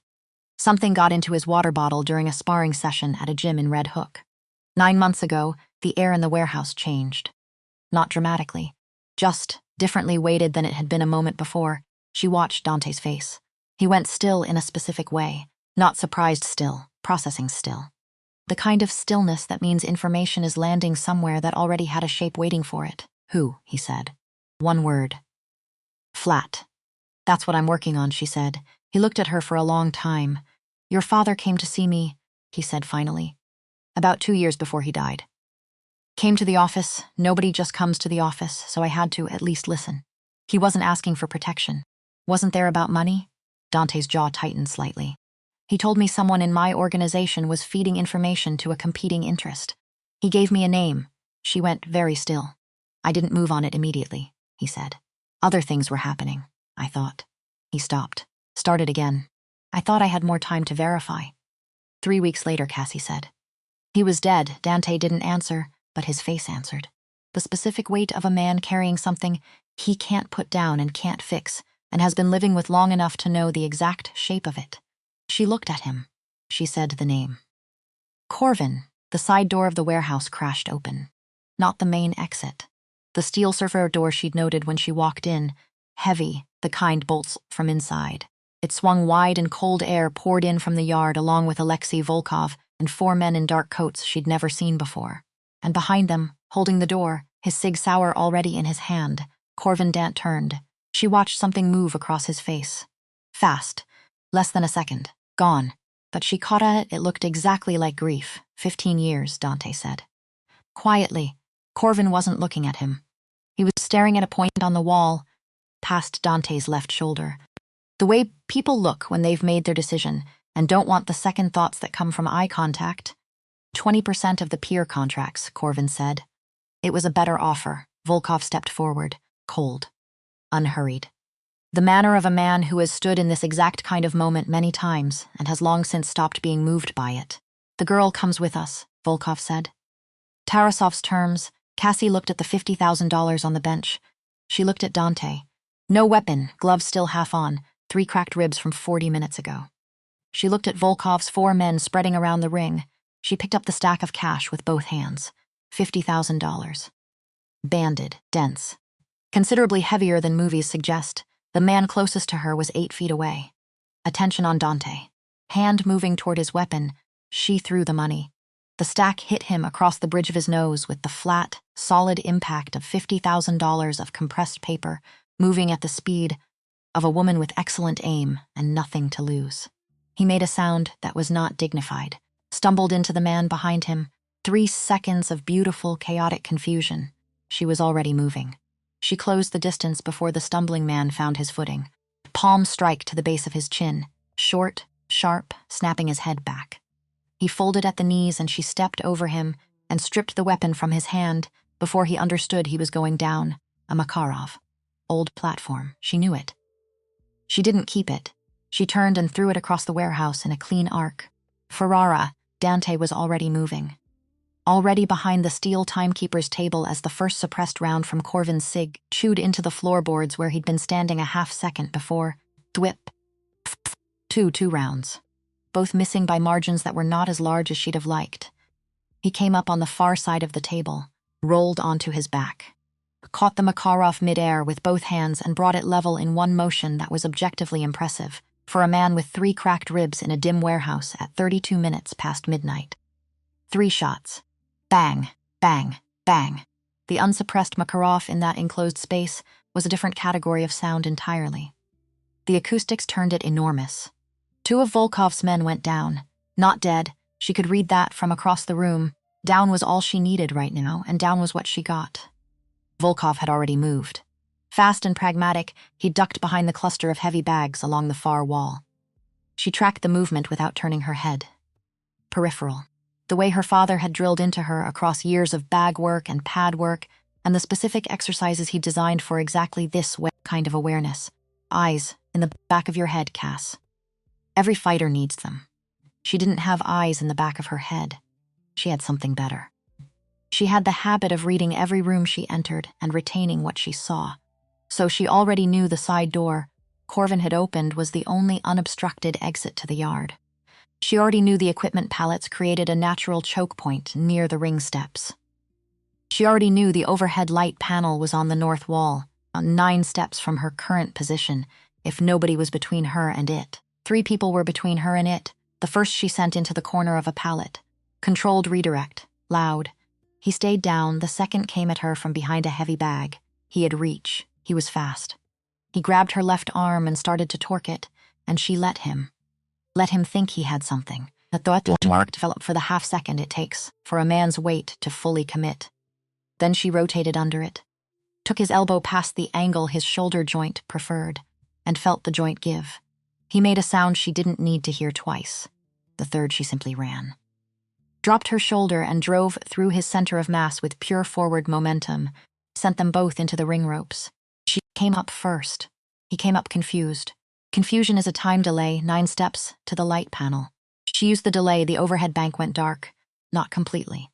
Something got into his water bottle during a sparring session at a gym in Red Hook. 9 months ago, the air in the warehouse changed. Not dramatically, just differently weighted than it had been a moment before. She watched Dante's face. He went still in a specific way, not surprised still, processing still. The kind of stillness that means information is landing somewhere that already had a shape waiting for it. Who, he said. One word. Flat. That's what I'm working on, she said. He looked at her for a long time. Your father came to see me, he said finally. About 2 years before he died. Came to the office. Nobody just comes to the office, so I had to at least listen. He wasn't asking for protection. Wasn't there about money? Dante's jaw tightened slightly. He told me someone in my organization was feeding information to a competing interest. He gave me a name. She went very still. I didn't move on it immediately, he said. Other things were happening, I thought. He stopped. Started again. I thought I had more time to verify. 3 weeks later, Cassie said. He was dead. Dante didn't answer, but his face answered. The specific weight of a man carrying something he can't put down and can't fix, and has been living with long enough to know the exact shape of it. She looked at him. She said the name. Corvin. The side door of the warehouse crashed open. Not the main exit. The steel surfer door she'd noted when she walked in, heavy, the kind bolts from inside. It swung wide and cold air poured in from the yard along with Alexei Volkov, and 4 men in dark coats she'd never seen before. And behind them, holding the door, his Sig Sauer already in his hand, Corvin Dant turned. She watched something move across his face. Fast. Less than a second. Gone. But she caught at it. It looked exactly like grief. 15 years, Dante said. Quietly, Corvin wasn't looking at him. He was staring at a point on the wall, past Dante's left shoulder. The way people look when they've made their decision and don't want the second thoughts that come from eye contact. 20% of the peer contracts, Corvin said. It was a better offer. Volkov stepped forward, cold, unhurried. The manner of a man who has stood in this exact kind of moment many times and has long since stopped being moved by it. The girl comes with us, Volkov said. Tarasov's terms. Cassie looked at the $50,000 on the bench. She looked at Dante. No weapon, gloves still half on, 3 cracked ribs from 40 minutes ago. She looked at Volkov's 4 men spreading around the ring. She picked up the stack of cash with both hands. $50,000. Banded, dense. Considerably heavier than movies suggest. The man closest to her was 8 feet away. Attention on Dante. Hand moving toward his weapon, she threw the money. The stack hit him across the bridge of his nose with the flat, solid impact of $50,000 of compressed paper moving at the speed of a woman with excellent aim and nothing to lose. He made a sound that was not dignified, stumbled into the man behind him. 3 seconds of beautiful, chaotic confusion. She was already moving. She closed the distance before the stumbling man found his footing. Palm strike to the base of his chin, short, sharp, snapping his head back. He folded at the knees and she stepped over him and stripped the weapon from his hand before he understood he was going down. A Makarov. Old platform. She knew it. She didn't keep it. She turned and threw it across the warehouse in a clean arc. Ferrara, Dante was already moving. Already behind the steel timekeeper's table as the first suppressed round from Corvin's Sig chewed into the floorboards where he'd been standing a half-second before. Thwip. 2 rounds. Both missing by margins that were not as large as she'd have liked. He came up on the far side of the table, rolled onto his back, caught the Makarov midair with both hands and brought it level in one motion that was objectively impressive for a man with 3 cracked ribs in a dim warehouse at 32 minutes past midnight. 3 shots. Bang, bang, bang. The unsuppressed Makarov in that enclosed space was a different category of sound entirely. The acoustics turned it enormous. 2 of Volkov's men went down. Not dead. She could read that from across the room. Down was all she needed right now, and down was what she got. Volkov had already moved. Fast and pragmatic, he ducked behind the cluster of heavy bags along the far wall. She tracked the movement without turning her head. Peripheral. The way her father had drilled into her across years of bag work and pad work, and the specific exercises he designed for exactly this kind of awareness. Eyes in the back of your head, Cass. Every fighter needs them. She didn't have eyes in the back of her head. She had something better. She had the habit of reading every room she entered and retaining what she saw. So she already knew the side door Corvin had opened was the only unobstructed exit to the yard. She already knew the equipment pallets created a natural choke point near the ring steps. She already knew the overhead light panel was on the north wall, 9 steps from her current position, if nobody was between her and it. 3 people were between her and it. The first she sent into the corner of a pallet. Controlled redirect, loud. He stayed down. The second came at her from behind a heavy bag. He had reach. He was fast. He grabbed her left arm and started to torque it, and she let him. Let him think he had something. The thought developed for the half-second it takes for a man's weight to fully commit. Then she rotated under it, took his elbow past the angle his shoulder joint preferred, and felt the joint give. He made a sound she didn't need to hear twice. The third she simply ran. Dropped her shoulder and drove through his center of mass with pure forward momentum, sent them both into the ring ropes. She came up first. He came up confused. Confusion is a time delay, 9 steps to the light panel. She used the delay. The overhead bank went dark. Not completely.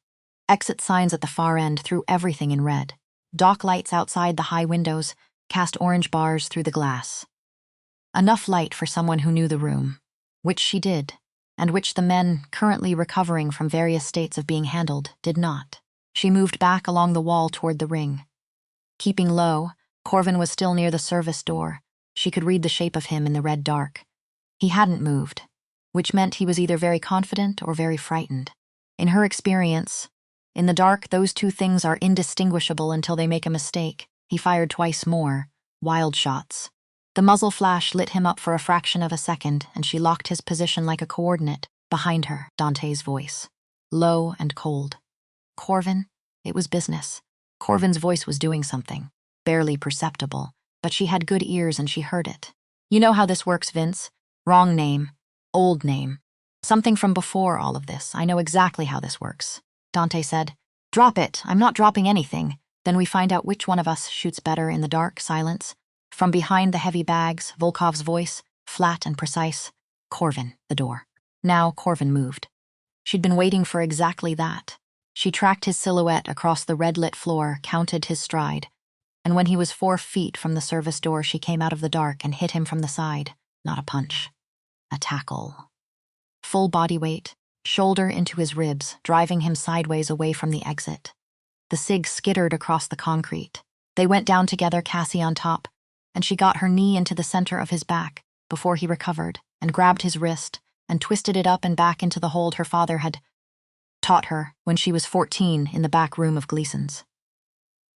Exit signs at the far end threw everything in red. Dock lights outside the high windows cast orange bars through the glass. Enough light for someone who knew the room, which she did, and which the men currently recovering from various states of being handled did not. She moved back along the wall toward the ring. Keeping low, Corvin was still near the service door. She could read the shape of him in the red dark. He hadn't moved. which meant he was either very confident or very frightened. In her experience, in the dark, those two things are indistinguishable until they make a mistake. He fired twice more, wild shots. The muzzle flash lit him up for a fraction of a second, and she locked his position like a coordinate. Behind her, Dante's voice, low and cold. Corvin? It was business. Corvin's voice was doing something, barely perceptible, but she had good ears and she heard it. You know how this works, Vince. Wrong name. Old name. Something from before all of this. I know exactly how this works. Dante said, "Drop it. I'm not dropping anything." Then we find out which one of us shoots better in the dark silence. From behind the heavy bags, Volkov's voice, flat and precise. Corvin, the door. Now Corvin moved. She'd been waiting for exactly that. She tracked his silhouette across the red-lit floor, counted his stride, and when he was 4 feet from the service door, she came out of the dark and hit him from the side. Not a punch. A tackle. Full body weight, shoulder into his ribs, driving him sideways away from the exit. The SIG skittered across the concrete. They went down together, Cassie on top, and she got her knee into the center of his back before he recovered and grabbed his wrist and twisted it up and back into the hold her father had taught her when she was 14 in the back room of Gleason's.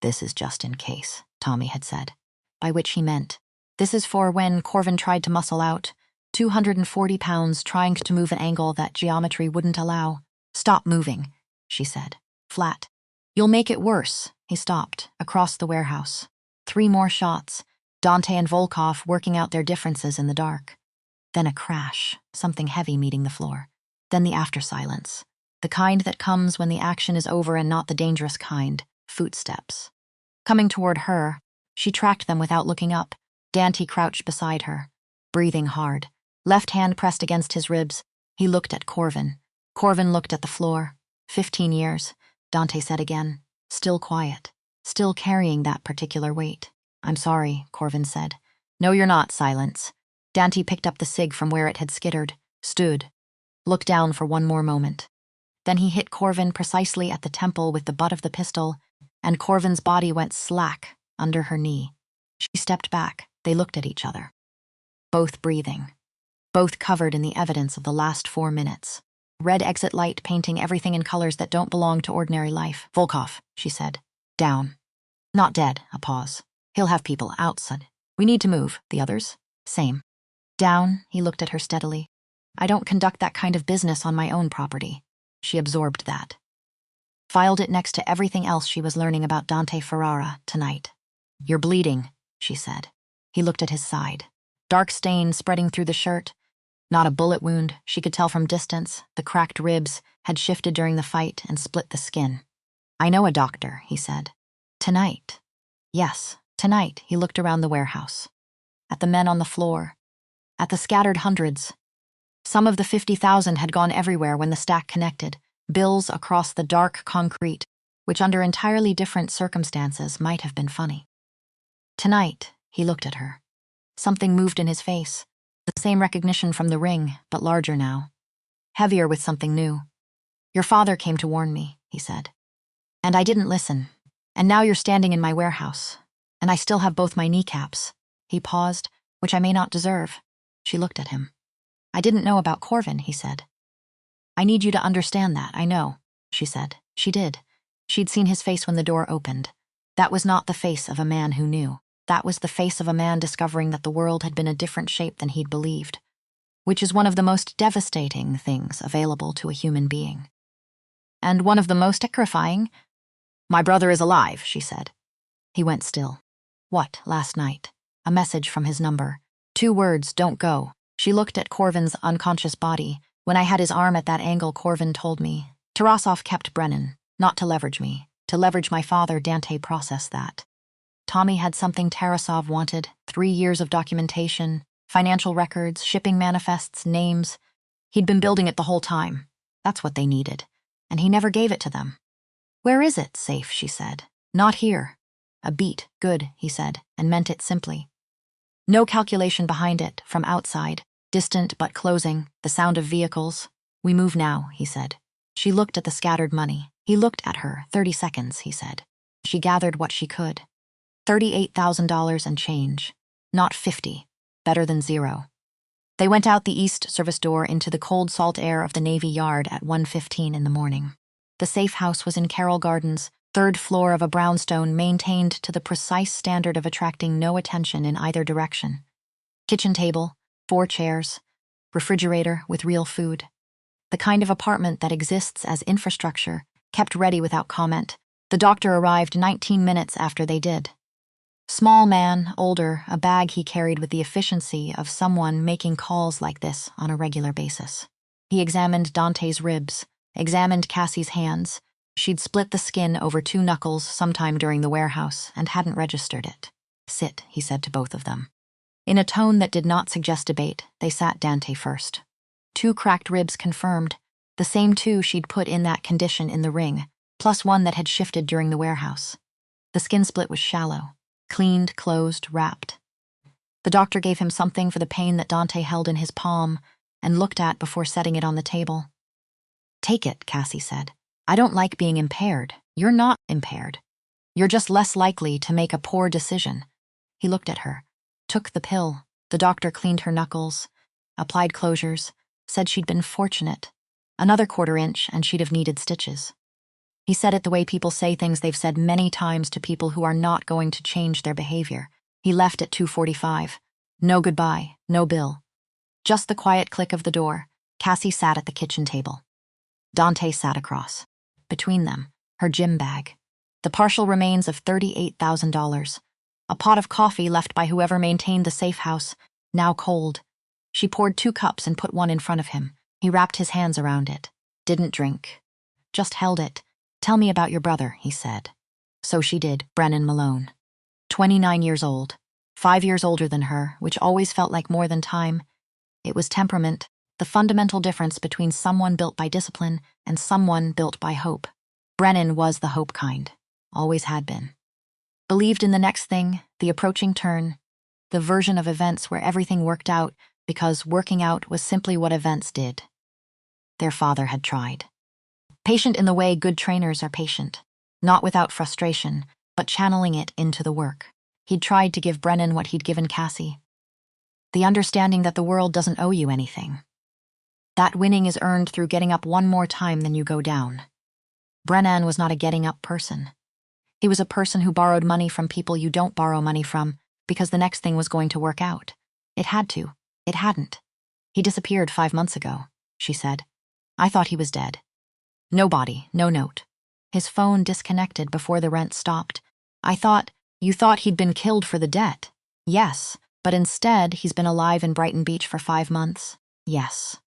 "This is just in case," Tommy had said, by which he meant, this is for when Corvin tried to muscle out, 240 pounds trying to move an angle that geometry wouldn't allow. "Stop moving," she said, flat. "You'll make it worse." He stopped, across the warehouse. 3 more shots, Dante and Volkov working out their differences in the dark. Then a crash, something heavy meeting the floor. Then the after silence, the kind that comes when the action is over and not the dangerous kind, footsteps. Coming toward her, she tracked them without looking up. Dante crouched beside her, breathing hard, left hand pressed against his ribs. He looked at Corvin. Corvin looked at the floor. 15 years, Dante said again, still quiet, still carrying that particular weight. "I'm sorry," Corvin said. "No, you're not." Silence. Dante picked up the SIG from where it had skittered, stood, looked down for one more moment. Then he hit Corvin precisely at the temple with the butt of the pistol, and Corvin's body went slack under her knee. She stepped back. They looked at each other. Both breathing. Both covered in the evidence of the last 4 minutes. Red exit light painting everything in colors that don't belong to ordinary life. "Volkov," she said. "Down. Not dead." A pause. "He'll have people outside. We need to move. The others? Same." "Down." He looked at her steadily. "I don't conduct that kind of business on my own property." She absorbed that. Filed it next to everything else she was learning about Dante Ferrara tonight. "You're bleeding," she said. He looked at his side. Dark stain spreading through the shirt. Not a bullet wound, she could tell from distance. The cracked ribs had shifted during the fight and split the skin. "I know a doctor," he said. "Tonight." Yes, tonight. He looked around the warehouse. At the men on the floor. At the scattered hundreds. Some of the 50,000 had gone everywhere when the stack connected. Bills across the dark concrete, which under entirely different circumstances might have been funny. Tonight, he looked at her. Something moved in his face. The same recognition from the ring, but larger now. Heavier with something new. "Your father came to warn me," he said. "And I didn't listen. And now you're standing in my warehouse. And I still have both my kneecaps." He paused, "which I may not deserve." She looked at him. "I didn't know about Corvin," he said. "I need you to understand that, I know," she said. She did. She'd seen his face when the door opened. That was not the face of a man who knew. That was the face of a man discovering that the world had been a different shape than he'd believed, which is one of the most devastating things available to a human being. And one of the most terrifying. "My brother is alive," she said. He went still. "What, last night?" A message from his number. 2 words, "Don't go." She looked at Corvin's unconscious body. "When I had his arm at that angle, Corvin told me. Tarasov kept Brennan, not to leverage me, to leverage my father." Dante processed that. Tommy had something Tarasov wanted, 3 years of documentation, financial records, shipping manifests, names. He'd been building it the whole time. That's what they needed. And he never gave it to them. "Where is it?" "Safe," she said. "Not here." "A beat, good," he said, and meant it simply. No calculation behind it, from outside, distant but closing, the sound of vehicles. "We move now," he said. She looked at the scattered money. He looked at her. 30 seconds, he said. She gathered what she could. $38,000 and change. Not 50. Better than 0. They went out the east service door into the cold salt air of the Navy Yard at 1:15 in the morning. The safe house was in Carroll Gardens, third floor of a brownstone maintained to the precise standard of attracting no attention in either direction. Kitchen table, 4 chairs, refrigerator with real food. The kind of apartment that exists as infrastructure, kept ready without comment. The doctor arrived 19 minutes after they did. Small man, older, a bag he carried with the efficiency of someone making calls like this on a regular basis. He examined Dante's ribs, examined Cassie's hands. She'd split the skin over 2 knuckles sometime during the warehouse and hadn't registered it. "Sit," he said to both of them. In a tone that did not suggest debate, they sat Dante first. 2 cracked ribs confirmed, the same 2 she'd put in that condition in the ring, plus 1 that had shifted during the warehouse. The skin split was shallow. Cleaned, closed, wrapped. The doctor gave him something for the pain that Dante held in his palm and looked at before setting it on the table. "Take it," Cassie said. "I don't like being impaired. You're not impaired. You're just less likely to make a poor decision." He looked at her, took the pill. The doctor cleaned her knuckles, applied closures, said she'd been fortunate. Another 1/4 inch and she'd have needed stitches. He said it the way people say things they've said many times to people who are not going to change their behavior. He left at 2:45. No goodbye, no bill. Just the quiet click of the door. Cassie sat at the kitchen table. Dante sat across. Between them, her gym bag. The partial remains of $38,000. A pot of coffee left by whoever maintained the safe house, now cold. She poured 2 cups and put one in front of him. He wrapped his hands around it. Didn't drink. Just held it. "Tell me about your brother," he said. So she did, Brennan Malone. 29 years old, 5 years older than her, which always felt like more than time. It was temperament, the fundamental difference between someone built by discipline and someone built by hope. Brennan was the hope kind, always had been. Believed in the next thing, the approaching turn, the version of events where everything worked out because working out was simply what events did. Their father had tried. Patient in the way good trainers are patient, not without frustration, but channeling it into the work. He'd tried to give Brennan what he'd given Cassie. The understanding that the world doesn't owe you anything. That winning is earned through getting up one more time than you go down. Brennan was not a getting up person. He was a person who borrowed money from people you don't borrow money from because the next thing was going to work out. It had to. It hadn't. "He disappeared 5 months ago," she said. "I thought he was dead. No body, no note. His phone disconnected before the rent stopped. You thought he'd been killed for the debt." "Yes, but instead he's been alive in Brighton Beach for 5 months." "Yes."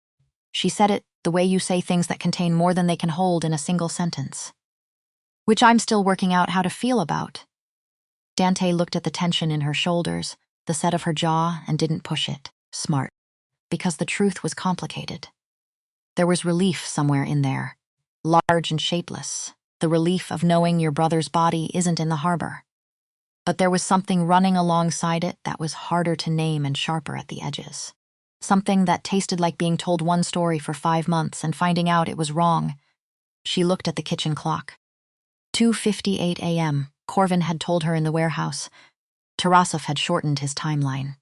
She said it the way you say things that contain more than they can hold in a single sentence. "Which I'm still working out how to feel about." Dante looked at the tension in her shoulders, the set of her jaw, and didn't push it. Smart. Because the truth was complicated. There was relief somewhere in there. Large and shapeless, the relief of knowing your brother's body isn't in the harbor. But there was something running alongside it that was harder to name and sharper at the edges. Something that tasted like being told one story for 5 months and finding out it was wrong. She looked at the kitchen clock. 2:58 a.m., Corvin had told her in the warehouse. Tarasov had shortened his timeline.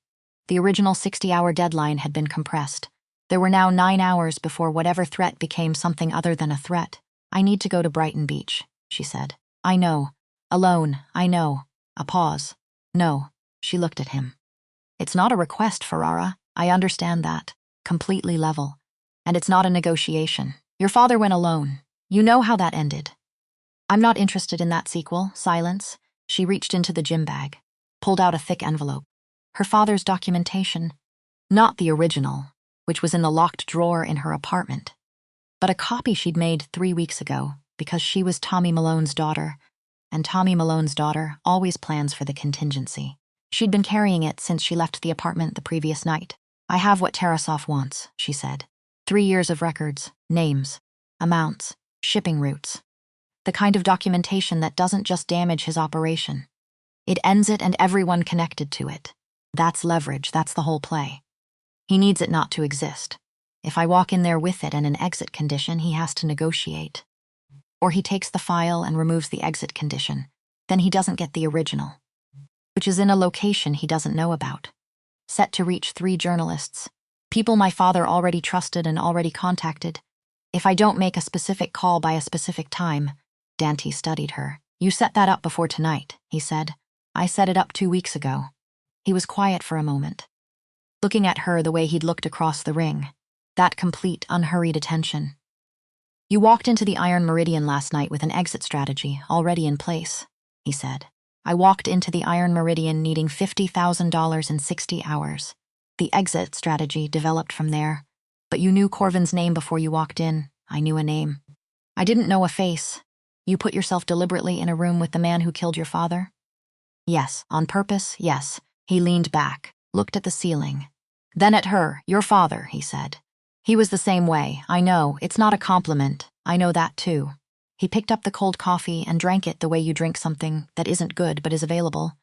The original 60-hour deadline had been compressed. There were now 9 hours before whatever threat became something other than a threat. "I need to go to Brighton Beach," she said. "I know. Alone, I know." A pause. "No." She looked at him. "It's not a request, Ferrara. I understand that. Completely level. And it's not a negotiation. Your father went alone. You know how that ended." "I'm not interested in that sequel." Silence. She reached into the gym bag, pulled out a thick envelope. Her father's documentation. Not the original, which was in the locked drawer in her apartment, but a copy she'd made 3 weeks ago because she was Tommy Malone's daughter, and Tommy Malone's daughter always plans for the contingency. She'd been carrying it since she left the apartment the previous night. "I have what Tarasov wants," she said. 3 years of records, names, amounts, shipping routes. The kind of documentation that doesn't just damage his operation. It ends it and everyone connected to it. That's leverage, that's the whole play. He needs it not to exist. If I walk in there with it and an exit condition, he has to negotiate. Or he takes the file and removes the exit condition. Then he doesn't get the original, which is in a location he doesn't know about. Set to reach 3 journalists, People my father already trusted and already contacted. If I don't make a specific call by a specific time, Dante studied her. You set that up before tonight, he said. I set it up 2 weeks ago. He was quiet for a moment, looking at her the way he'd looked across the ring. That complete, unhurried attention. You walked into the Iron Meridian last night with an exit strategy already in place, he said. I walked into the Iron Meridian needing $50,000 in 60 hours. The exit strategy developed from there. But you knew Corvin's name before you walked in. I knew a name. I didn't know a face. You put yourself deliberately in a room with the man who killed your father? Yes, on purpose, yes. He leaned back, looked at the ceiling. Then at her, your father, he said. He was the same way. I know, it's not a compliment. I know that too. He picked up the cold coffee and drank it the way you drink something that isn't good but is available.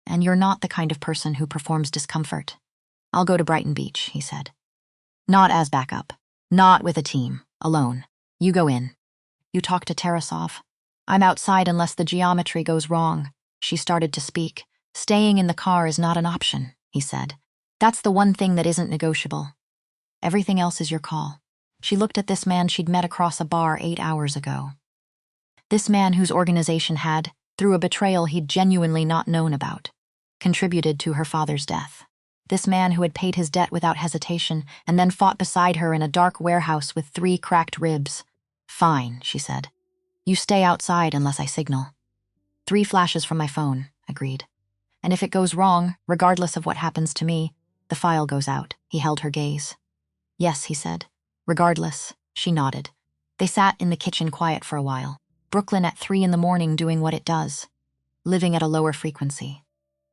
And you're not the kind of person who performs discomfort. I'll go to Brighton Beach, he said. Not as backup. Not with a team. Alone. You go in. You talk to Tarasov. I'm outside unless the geometry goes wrong. She started to speak. Staying in the car is not an option, he said. That's the one thing that isn't negotiable. Everything else is your call. She looked at this man she'd met across a bar 8 hours ago. This man whose organization had, through a betrayal he'd genuinely not known about, contributed to her father's death. This man who had paid his debt without hesitation and then fought beside her in a dark warehouse with 3 cracked ribs. Fine, she said. You stay outside unless I signal. 3 flashes from my phone, agreed. And if it goes wrong, regardless of what happens to me, the file goes out. He held her gaze. Yes, he said. Regardless, she nodded. They sat in the kitchen quiet for a while. Brooklyn at 3 in the morning doing what it does. Living at a lower frequency.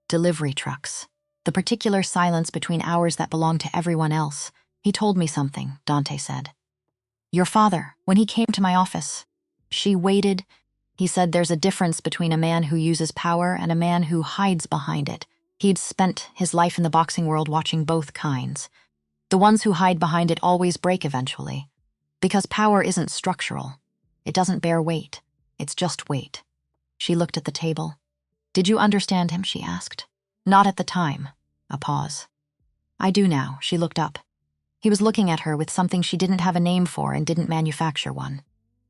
Delivery trucks. The particular silence between hours that belonged to everyone else. He told me something, Dante said. Your father, when he came to my office. She waited. He said there's a difference between a man who uses power and a man who hides behind it. He'd spent his life in the boxing world watching both kinds. The ones who hide behind it always break eventually. Because power isn't structural. It doesn't bear weight. It's just weight. She looked at the table. Did you understand him, she asked. Not at the time. A pause. I do now, she looked up. He was looking at her with something she didn't have a name for and didn't manufacture one.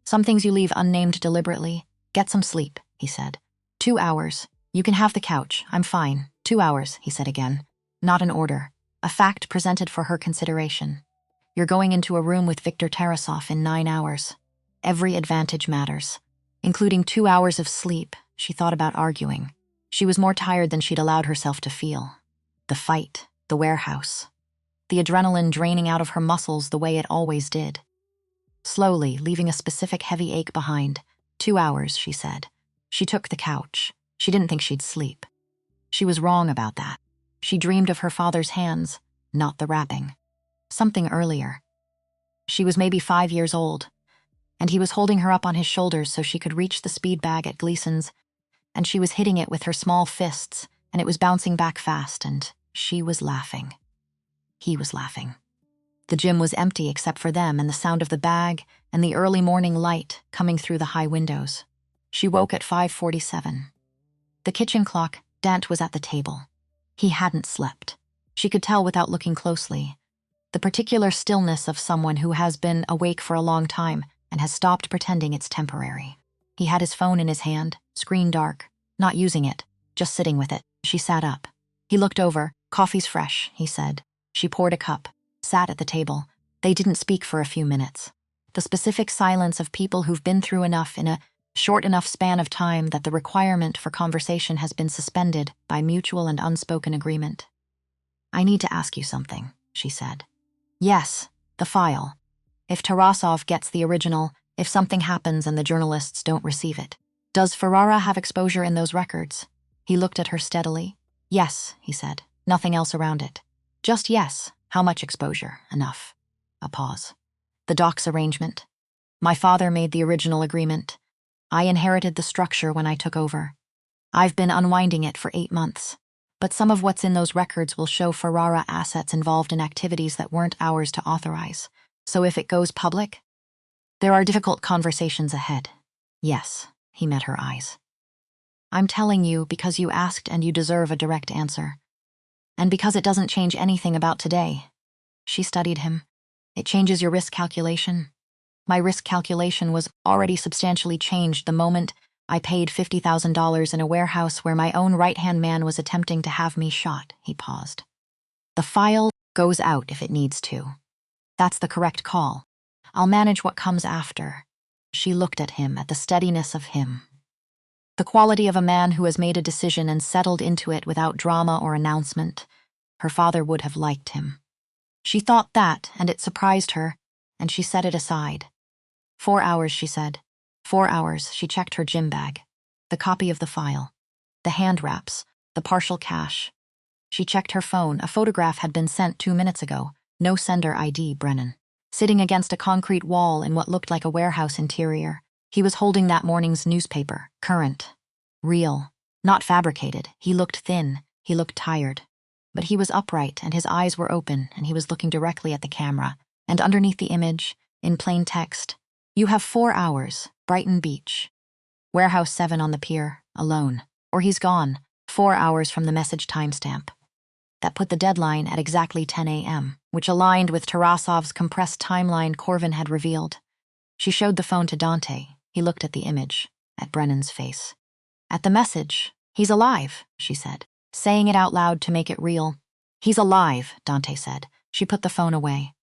Some things you leave unnamed deliberately. Get some sleep, he said. 2 hours. You can have the couch. I'm fine. 2 hours, he said again. Not an order. A fact presented for her consideration. You're going into a room with Viktor Tarasov in 9 hours. Every advantage matters. Including 2 hours of sleep, she thought about arguing. She was more tired than she'd allowed herself to feel. The fight, the warehouse. The adrenaline draining out of her muscles the way it always did. Slowly, leaving a specific heavy ache behind. 2 hours, she said. She took the couch. She didn't think she'd sleep. She was wrong about that. She dreamed of her father's hands, not the wrapping. Something earlier. She was maybe 5 years old, and he was holding her up on his shoulders so she could reach the speed bag at Gleason's, and she was hitting it with her small fists, and it was bouncing back fast, and she was laughing. He was laughing. The gym was empty except for them and the sound of the bag and the early morning light coming through the high windows. She woke at 5:47. The kitchen clock, Dante was at the table. He hadn't slept. She could tell without looking closely. The particular stillness of someone who has been awake for a long time and has stopped pretending it's temporary. He had his phone in his hand, screen dark, not using it, just sitting with it. She sat up. He looked over. Coffee's fresh, he said. She poured a cup, sat at the table. They didn't speak for a few minutes. The specific silence of people who've been through enough in a short enough span of time that the requirement for conversation has been suspended by mutual and unspoken agreement. I need to ask you something, she said. Yes, the file. If Tarasov gets the original, if something happens and the journalists don't receive it, does Ferrara have exposure in those records? He looked at her steadily. Yes, he said. Nothing else around it. Just yes. How much exposure? Enough. A pause. The docs arrangement. My father made the original agreement. I inherited the structure when I took over. I've been unwinding it for 8 months. But some of what's in those records will show Ferrara assets involved in activities that weren't ours to authorize. So if it goes public, there are difficult conversations ahead. Yes, he met her eyes. I'm telling you because you asked and you deserve a direct answer. And because it doesn't change anything about today. She studied him. It changes your risk calculation. My risk calculation was already substantially changed the moment I paid $50,000 in a warehouse where my own right-hand man was attempting to have me shot. He paused. The file goes out if it needs to. That's the correct call. I'll manage what comes after. She looked at him, at the steadiness of him. The quality of a man who has made a decision and settled into it without drama or announcement. Her father would have liked him. She thought that, and it surprised her, and she set it aside. 4 hours, she said. 4 hours. She checked her gym bag. The copy of the file. The hand wraps. The partial cash. She checked her phone. A photograph had been sent 2 minutes ago. No sender ID, Brennan. Sitting against a concrete wall in what looked like a warehouse interior. He was holding that morning's newspaper. Current. Real. Not fabricated. He looked thin. He looked tired. But he was upright, and his eyes were open, and he was looking directly at the camera. And underneath the image, in plain text, "You have 4 hours, Brighton Beach. Warehouse 7 on the pier, alone. Or he's gone, 4 hours from the message timestamp." That put the deadline at exactly 10 a.m., which aligned with Tarasov's compressed timeline Corvin had revealed. She showed the phone to Dante. He looked at the image, at Brennan's face. At the message, "He's alive," she said, saying it out loud to make it real. "He's alive," Dante said. She put the phone away,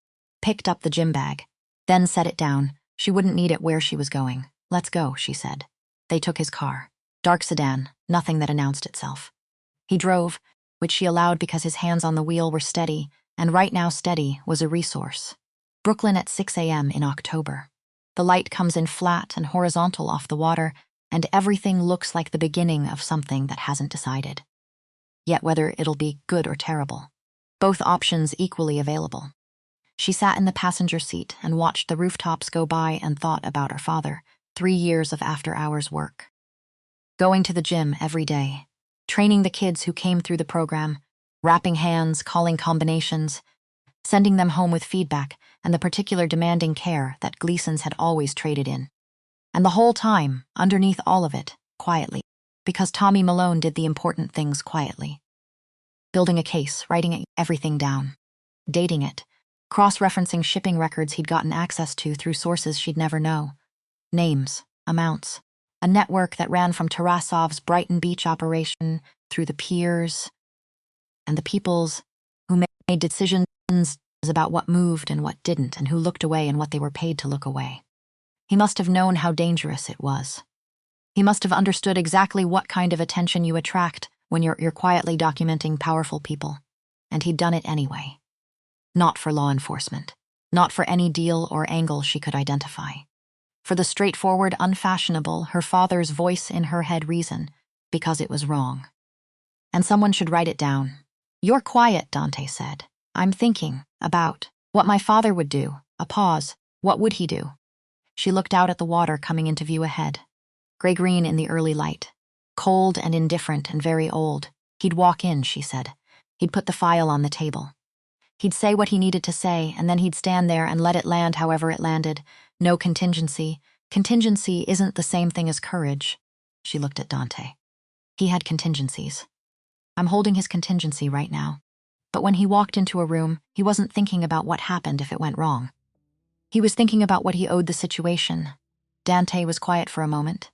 picked up the gym bag, then set it down. She wouldn't need it where she was going. "Let's go," she said. They took his car. Dark sedan, nothing that announced itself. He drove, which she allowed because his hands on the wheel were steady, and right now steady was a resource. Brooklyn at 6 a.m. in October. The light comes in flat and horizontal off the water, and everything looks like the beginning of something that hasn't decided. Yet whether it'll be good or terrible. Both options equally available. She sat in the passenger seat and watched the rooftops go by and thought about her father, 3 years of after-hours work. Going to the gym every day, training the kids who came through the program, wrapping hands, calling combinations, sending them home with feedback and the particular demanding care that Gleason's had always traded in. And the whole time, underneath all of it, quietly, because Tommy Malone did the important things quietly. Building a case, writing everything down, dating it, cross-referencing shipping records he'd gotten access to through sources she'd never know. Names, amounts, a network that ran from Tarasov's Brighton Beach operation through the piers and the peoples who made decisions about what moved and what didn't and who looked away and what they were paid to look away. He must have known how dangerous it was. He must have understood exactly what kind of attention you attract when you're quietly documenting powerful people. And he'd done it anyway. Not for law enforcement. Not for any deal or angle she could identify. For the straightforward, unfashionable, her father's voice in her head reason, because it was wrong. And someone should write it down. "You're quiet," Dante said. "I'm thinking about what my father would do." A pause. What would he do? She looked out at the water coming into view ahead. Gray-green in the early light. Cold and indifferent and very old. He'd walk in, she said. He'd put the file on the table. He'd say what he needed to say, and then he'd stand there and let it land however it landed. No contingency. Contingency isn't the same thing as courage. She looked at Dante. He had contingencies. I'm holding his contingency right now. But when he walked into a room, he wasn't thinking about what happened if it went wrong. He was thinking about what he owed the situation. Dante was quiet for a moment.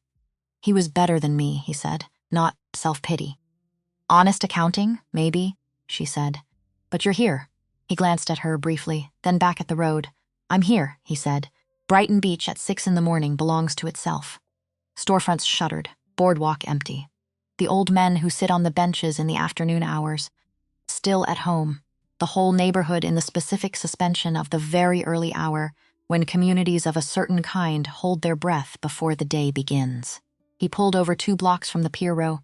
"He was better than me," he said, "not self-pity." "Honest accounting, maybe," she said. "But you're here." He glanced at her briefly, then back at the road. "I'm here," he said. "Brighton Beach at 6 in the morning belongs to itself." Storefronts shuttered, boardwalk empty. The old men who sit on the benches in the afternoon hours, still at home, the whole neighborhood in the specific suspension of the very early hour when communities of a certain kind hold their breath before the day begins. He pulled over 2 blocks from the pier row,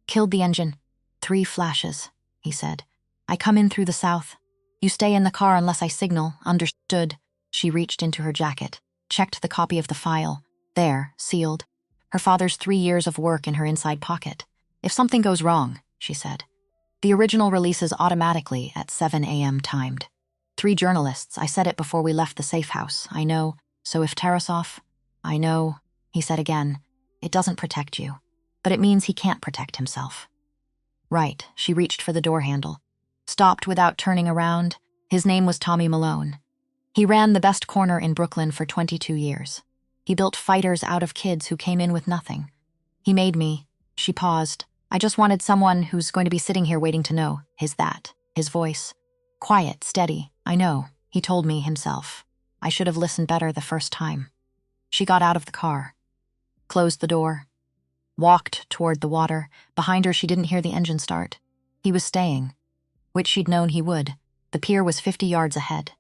killed the engine. 3 flashes, he said. "I come in through the south. You stay in the car unless I signal, understood." She reached into her jacket, checked the copy of the file. There, sealed. Her father's 3 years of work in her inside pocket. "If something goes wrong," she said. "The original releases automatically at 7 a.m. timed. 3 journalists, I said it before we left the safe house. I know, so if Tarasov..." "I know," he said again. "It doesn't protect you, but it means he can't protect himself." Right, she reached for the door handle. Stopped without turning around. His name was Tommy Malone. He ran the best corner in Brooklyn for 22 years. He built fighters out of kids who came in with nothing. He made me. She paused. I just wanted someone who's going to be sitting here waiting to know. His voice. Quiet, steady. I know, he told me himself. I should have listened better the first time. She got out of the car, closed the door, walked toward the water. Behind her, she didn't hear the engine start. He was staying, which she'd known he would. The pier was 50 yards ahead.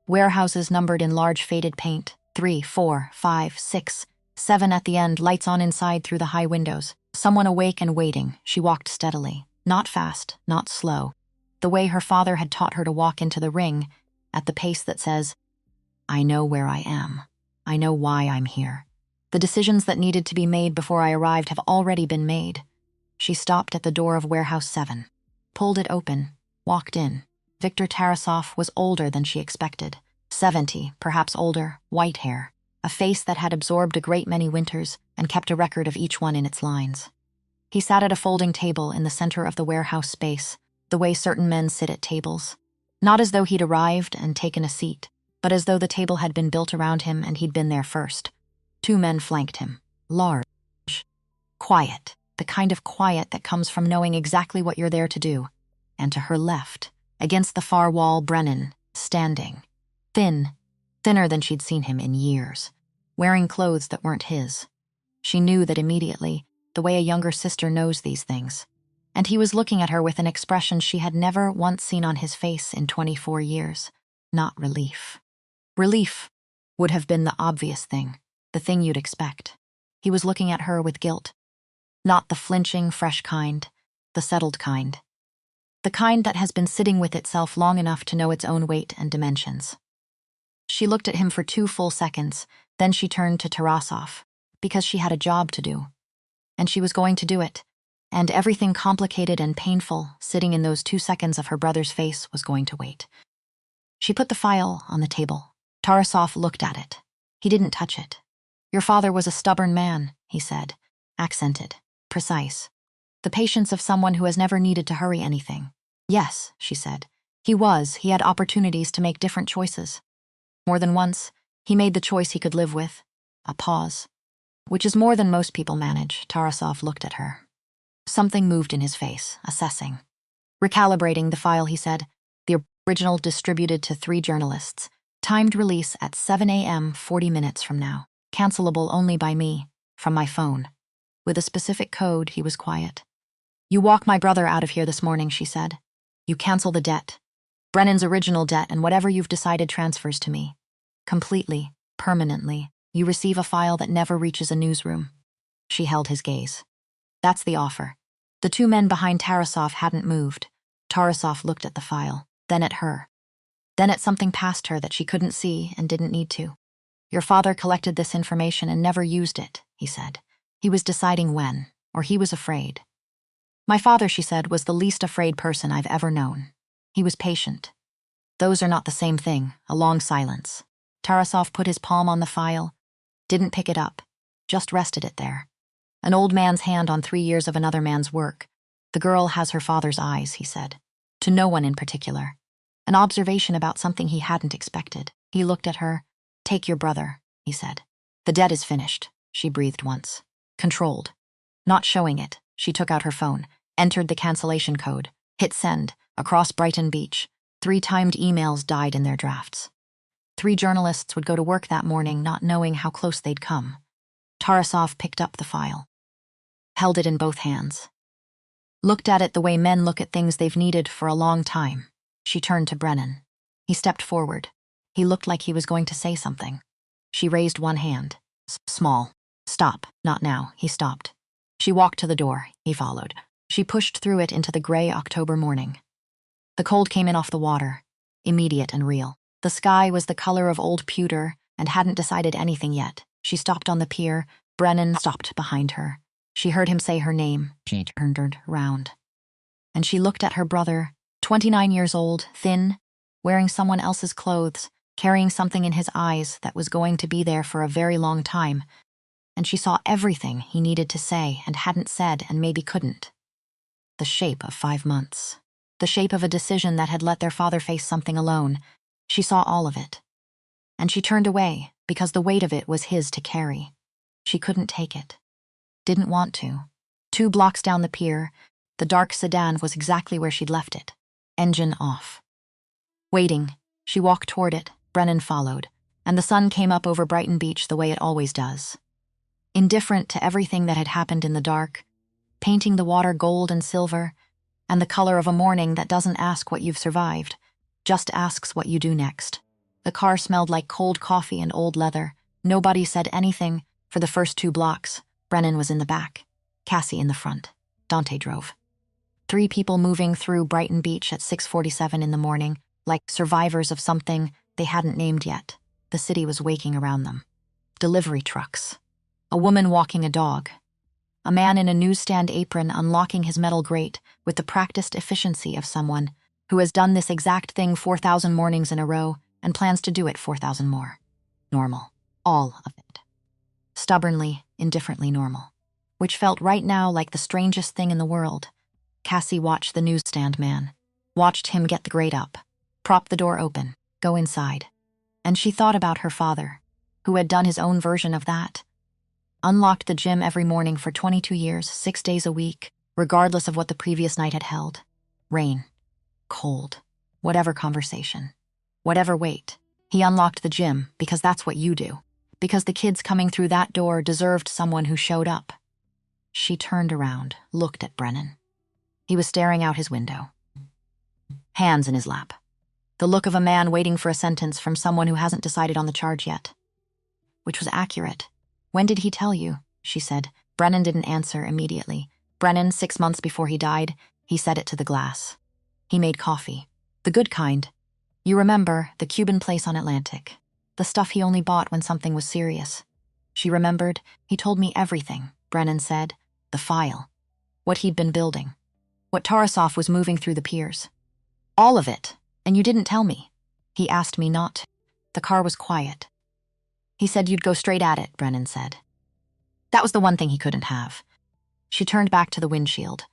Warehouses numbered in large faded paint. 3, 4, 5, 6, 7 at the end, lights on inside through the high windows. Someone awake and waiting. She walked steadily. Not fast, not slow. The way her father had taught her to walk into the ring, at the pace that says, I know where I am. I know why I'm here. The decisions that needed to be made before I arrived have already been made. She stopped at the door of Warehouse 7, pulled it open, walked in. Viktor Tarasov was older than she expected. 70, perhaps older, white hair, a face that had absorbed a great many winters and kept a record of each one in its lines. He sat at a folding table in the center of the warehouse space, the way certain men sit at tables. Not as though he'd arrived and taken a seat, but as though the table had been built around him and he'd been there first. 2 men flanked him, large, quiet, the kind of quiet that comes from knowing exactly what you're there to do. And to her left, against the far wall, Brennan, standing. Thinner than she'd seen him in years, wearing clothes that weren't his. She knew that immediately, the way a younger sister knows these things. And he was looking at her with an expression she had never once seen on his face in 24 years. Not relief. Relief would have been the obvious thing, the thing you'd expect. He was looking at her with guilt. Not the flinching, fresh kind, the settled kind. The kind that has been sitting with itself long enough to know its own weight and dimensions. She looked at him for 2 full seconds, then she turned to Tarasov, because she had a job to do. And she was going to do it, and everything complicated and painful sitting in those 2 seconds of her brother's face was going to wait. She put the file on the table. Tarasov looked at it. He didn't touch it. Your father was a stubborn man, he said, accented, precise. The patience of someone who has never needed to hurry anything. Yes, she said. He had opportunities to make different choices. More than once, he made the choice he could live with. A pause. Which is more than most people manage. Tarasov looked at her. Something moved in his face, assessing. Recalibrating the file, he said. The original distributed to 3 journalists. Timed release at 7 a.m. 40 minutes from now. Cancelable only by me, from my phone. With a specific code, he was quiet. You walk my brother out of here this morning, she said. You cancel the debt. Brennan's original debt, and whatever you've decided transfers to me. Completely, permanently. You receive a file that never reaches a newsroom. She held his gaze. That's the offer. The 2 men behind Tarasov hadn't moved. Tarasov looked at the file, then at her. Then at something past her that she couldn't see and didn't need to. Your father collected this information and never used it, he said. He was deciding when, or he was afraid. My father, she said, was the least afraid person I've ever known. He was patient. Those are not the same thing. A long silence. Tarasov put his palm on the file, didn't pick it up, just rested it there. An old man's hand on 3 years of another man's work. The girl has her father's eyes, he said. To no one in particular. An observation about something he hadn't expected. He looked at her. Take your brother, he said. The debt is finished, she breathed once. Controlled. Not showing it, she took out her phone, entered the cancellation code, hit send, across Brighton Beach. 3 timed emails died in their drafts. 3 journalists would go to work that morning not knowing how close they'd come. Tarasov picked up the file. Held it in both hands. Looked at it the way men look at things they've needed for a long time. She turned to Brennan. He stepped forward. He looked like he was going to say something. She raised one hand. Small. Stop. Not now. He stopped. She walked to the door. He followed. She pushed through it into the gray October morning. The cold came in off the water, immediate and real. The sky was the color of old pewter and hadn't decided anything yet. She stopped on the pier. Brennan stopped behind her. She heard him say her name. She turned round. And she looked at her brother, 29 years old, thin, wearing someone else's clothes, carrying something in his eyes that was going to be there for a very long time. And she saw everything he needed to say and hadn't said and maybe couldn't. The shape of 5 months. the shape of a decision that had let their father face something alone. She saw all of it. And she turned away because the weight of it was his to carry. She couldn't take it. Didn't want to. 2 blocks down the pier, the dark sedan was exactly where she'd left it. Engine off. Waiting, she walked toward it. Brennan followed, and the sun came up over Brighton Beach the way it always does. Indifferent to everything that had happened in the dark, painting the water gold and silver, and the color of a morning that doesn't ask what you've survived, just asks what you do next. The car smelled like cold coffee and old leather. Nobody said anything for the first 2 blocks. Brennan was in the back, Cassie in the front. Dante drove. 3 people moving through Brighton Beach at 6:47 in the morning, like survivors of something they hadn't named yet. The city was waking around them. Delivery trucks. A woman walking a dog. A man in a newsstand apron unlocking his metal grate with the practiced efficiency of someone who has done this exact thing 4,000 mornings in a row and plans to do it 4,000 more. Normal. All of it. Stubbornly, indifferently normal. Which felt right now like the strangest thing in the world. Cassie watched the newsstand man. Watched him get the grate up. Prop the door open. Go inside. And she thought about her father, who had done his own version of that. Unlocked the gym every morning for 22 years, 6 days a week, regardless of what the previous night had held. Rain. Cold. Whatever conversation. Whatever wait. He unlocked the gym because that's what you do. Because the kids coming through that door deserved someone who showed up. She turned around, looked at Brennan. He was staring out his window. Hands in his lap. The look of a man waiting for a sentence from someone who hasn't decided on the charge yet. Which was accurate. When did he tell you? She said. Brennan didn't answer immediately. Brennan, 6 months before he died, he set it to the glass. He made coffee. The good kind. You remember, the Cuban place on Atlantic. The stuff he only bought when something was serious. She remembered. He told me everything, Brennan said. The file. What he'd been building. What Tarasov was moving through the piers. All of it. And you didn't tell me. He asked me not to. The car was quiet. He said you'd go straight at it, Brennan said. That was the one thing he couldn't have. She turned back to the windshield.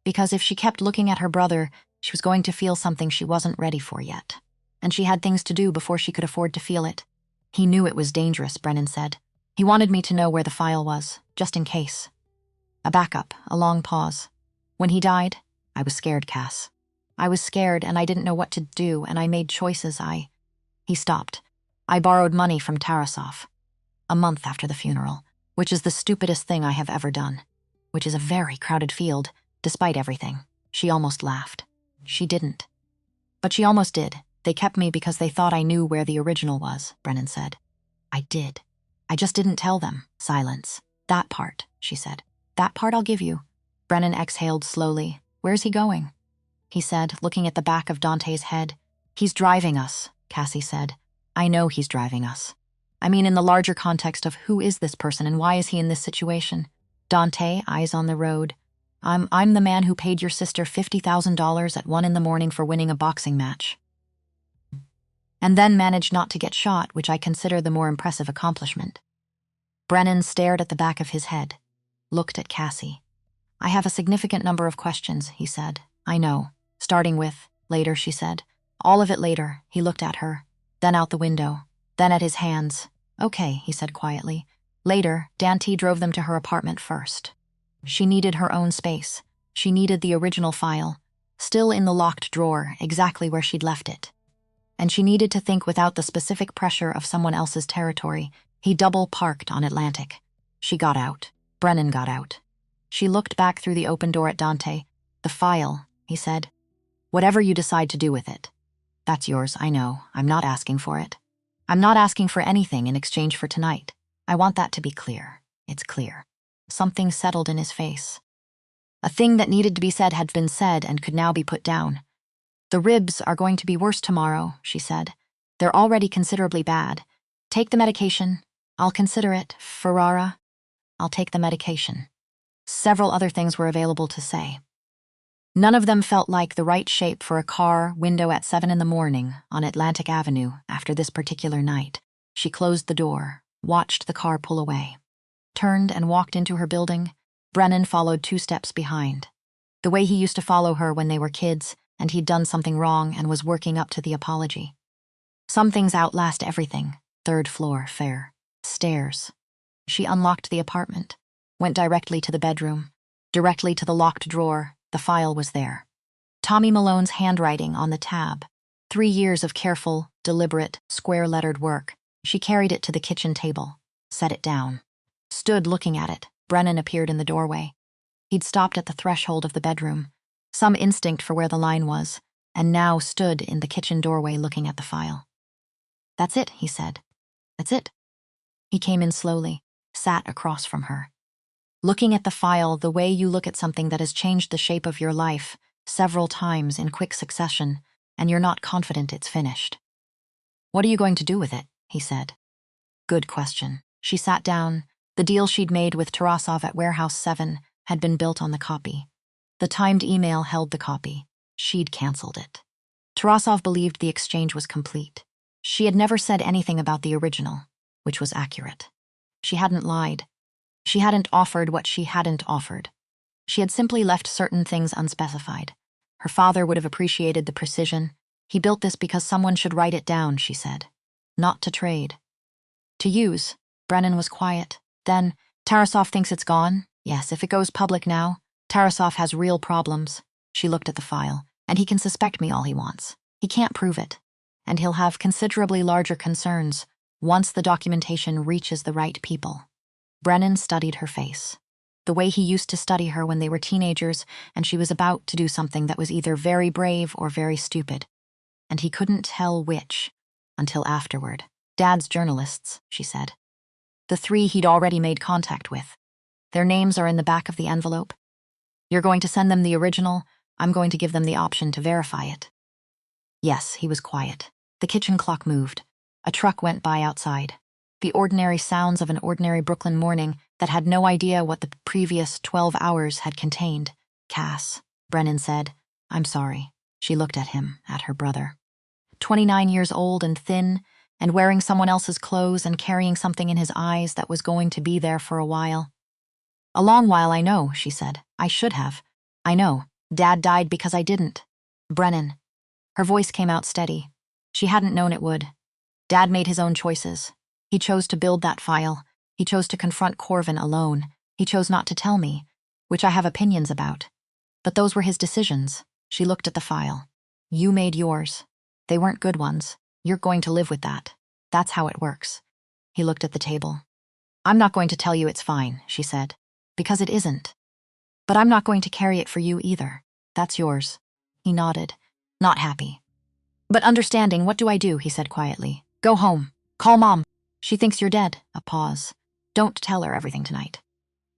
Because if she kept looking at her brother, she was going to feel something she wasn't ready for yet. And she had things to do before she could afford to feel it. He knew it was dangerous, Brennan said. He wanted me to know where the file was, just in case. A backup, a long pause. When he died, I was scared, Cass. I was scared and I didn't know what to do, and I made choices. He stopped. I borrowed money from Tarasov. A month after the funeral, which is the stupidest thing I have ever done. Which is a very crowded field, despite everything. She almost laughed. She didn't. But she almost did. They kept me because they thought I knew where the original was, Brennan said. I did. I just didn't tell them. Silence. That part, she said. That part I'll give you. Brennan exhaled slowly. Where's he going? He said, looking at the back of Dante's head. He's driving us, Cassie said. I know he's driving us. I mean in the larger context of who is this person and why is he in this situation? Dante, eyes on the road. I'm the man who paid your sister $50,000 at 1 a.m. for winning a boxing match. And then managed not to get shot, which I consider the more impressive accomplishment. Brennan stared at the back of his head, looked at Cassie. I have a significant number of questions, he said. I know. Starting with, later, she said. All of it later, he looked at her, then out the window, then at his hands. Okay, he said quietly. Later, Dante drove them to her apartment first. She needed her own space. She needed the original file, still in the locked drawer, exactly where she'd left it. And she needed to think without the specific pressure of someone else's territory. He double parked on Atlantic. She got out. Brennan got out. She looked back through the open door at Dante. The file, he said. Whatever you decide to do with it. That's yours, I know. I'm not asking for it. I'm not asking for anything in exchange for tonight. I want that to be clear. It's clear. Something settled in his face. A thing that needed to be said had been said and could now be put down. The ribs are going to be worse tomorrow, she said. They're already considerably bad. Take the medication. I'll consider it, Ferrara. I'll take the medication. Several other things were available to say. None of them felt like the right shape for a car window at 7 a.m. on Atlantic Avenue after this particular night. She closed the door, watched the car pull away, turned and walked into her building. Brennan followed 2 steps behind. The way he used to follow her when they were kids and he'd done something wrong and was working up to the apology. Some things outlast everything. Third floor, fair. Stairs. She unlocked the apartment, went directly to the bedroom, directly to the locked drawer. The file was there. Tommy Malone's handwriting on the tab. 3 years of careful, deliberate, square-lettered work. She carried it to the kitchen table, set it down. Stood looking at it. Brennan appeared in the doorway. He'd stopped at the threshold of the bedroom, some instinct for where the line was, and now stood in the kitchen doorway looking at the file. "That's it," he said. "That's it." He came in slowly, sat across from her. Looking at the file the way you look at something that has changed the shape of your life several times in quick succession, and you're not confident it's finished. "What are you going to do with it?" he said. Good question. She sat down. The deal she'd made with Tarasov at Warehouse 7 had been built on the copy. The timed email held the copy. She'd canceled it. Tarasov believed the exchange was complete. She had never said anything about the original, which was accurate. She hadn't lied. She hadn't offered what she hadn't offered. She had simply left certain things unspecified. Her father would have appreciated the precision. He built this because someone should write it down, she said. Not to trade. To use. Brennan was quiet. Then, Tarasov thinks it's gone? Yes, if it goes public now, Tarasov has real problems. She looked at the file. And he can suspect me all he wants. He can't prove it. And he'll have considerably larger concerns once the documentation reaches the right people. Brennan studied her face, the way he used to study her when they were teenagers and she was about to do something that was either very brave or very stupid. And he couldn't tell which, until afterward. "Dad's journalists," she said. The 3 he'd already made contact with. Their names are in the back of the envelope. You're going to send them the original. I'm going to give them the option to verify it. Yes, he was quiet. The kitchen clock moved. A truck went by outside. The ordinary sounds of an ordinary Brooklyn morning that had no idea what the previous 12 hours had contained. "Cass," Brennan said. "I'm sorry." She looked at him, at her brother. 29 years old and thin, and wearing someone else's clothes and carrying something in his eyes that was going to be there for a while. "A long while, I know," she said. "I should have. I know. Dad died because I didn't." "Brennan." Her voice came out steady. She hadn't known it would. Dad made his own choices. He chose to build that file. He chose to confront Corvin alone. He chose not to tell me, which I have opinions about. But those were his decisions. She looked at the file. "You made yours. They weren't good ones. You're going to live with that. That's how it works." He looked at the table. "I'm not going to tell you it's fine," she said, "because it isn't. But I'm not going to carry it for you either. That's yours." He nodded, not happy. "But understanding, what do I do?" he said quietly. "Go home. Call Mom. She thinks you're dead." A pause. "Don't tell her everything tonight.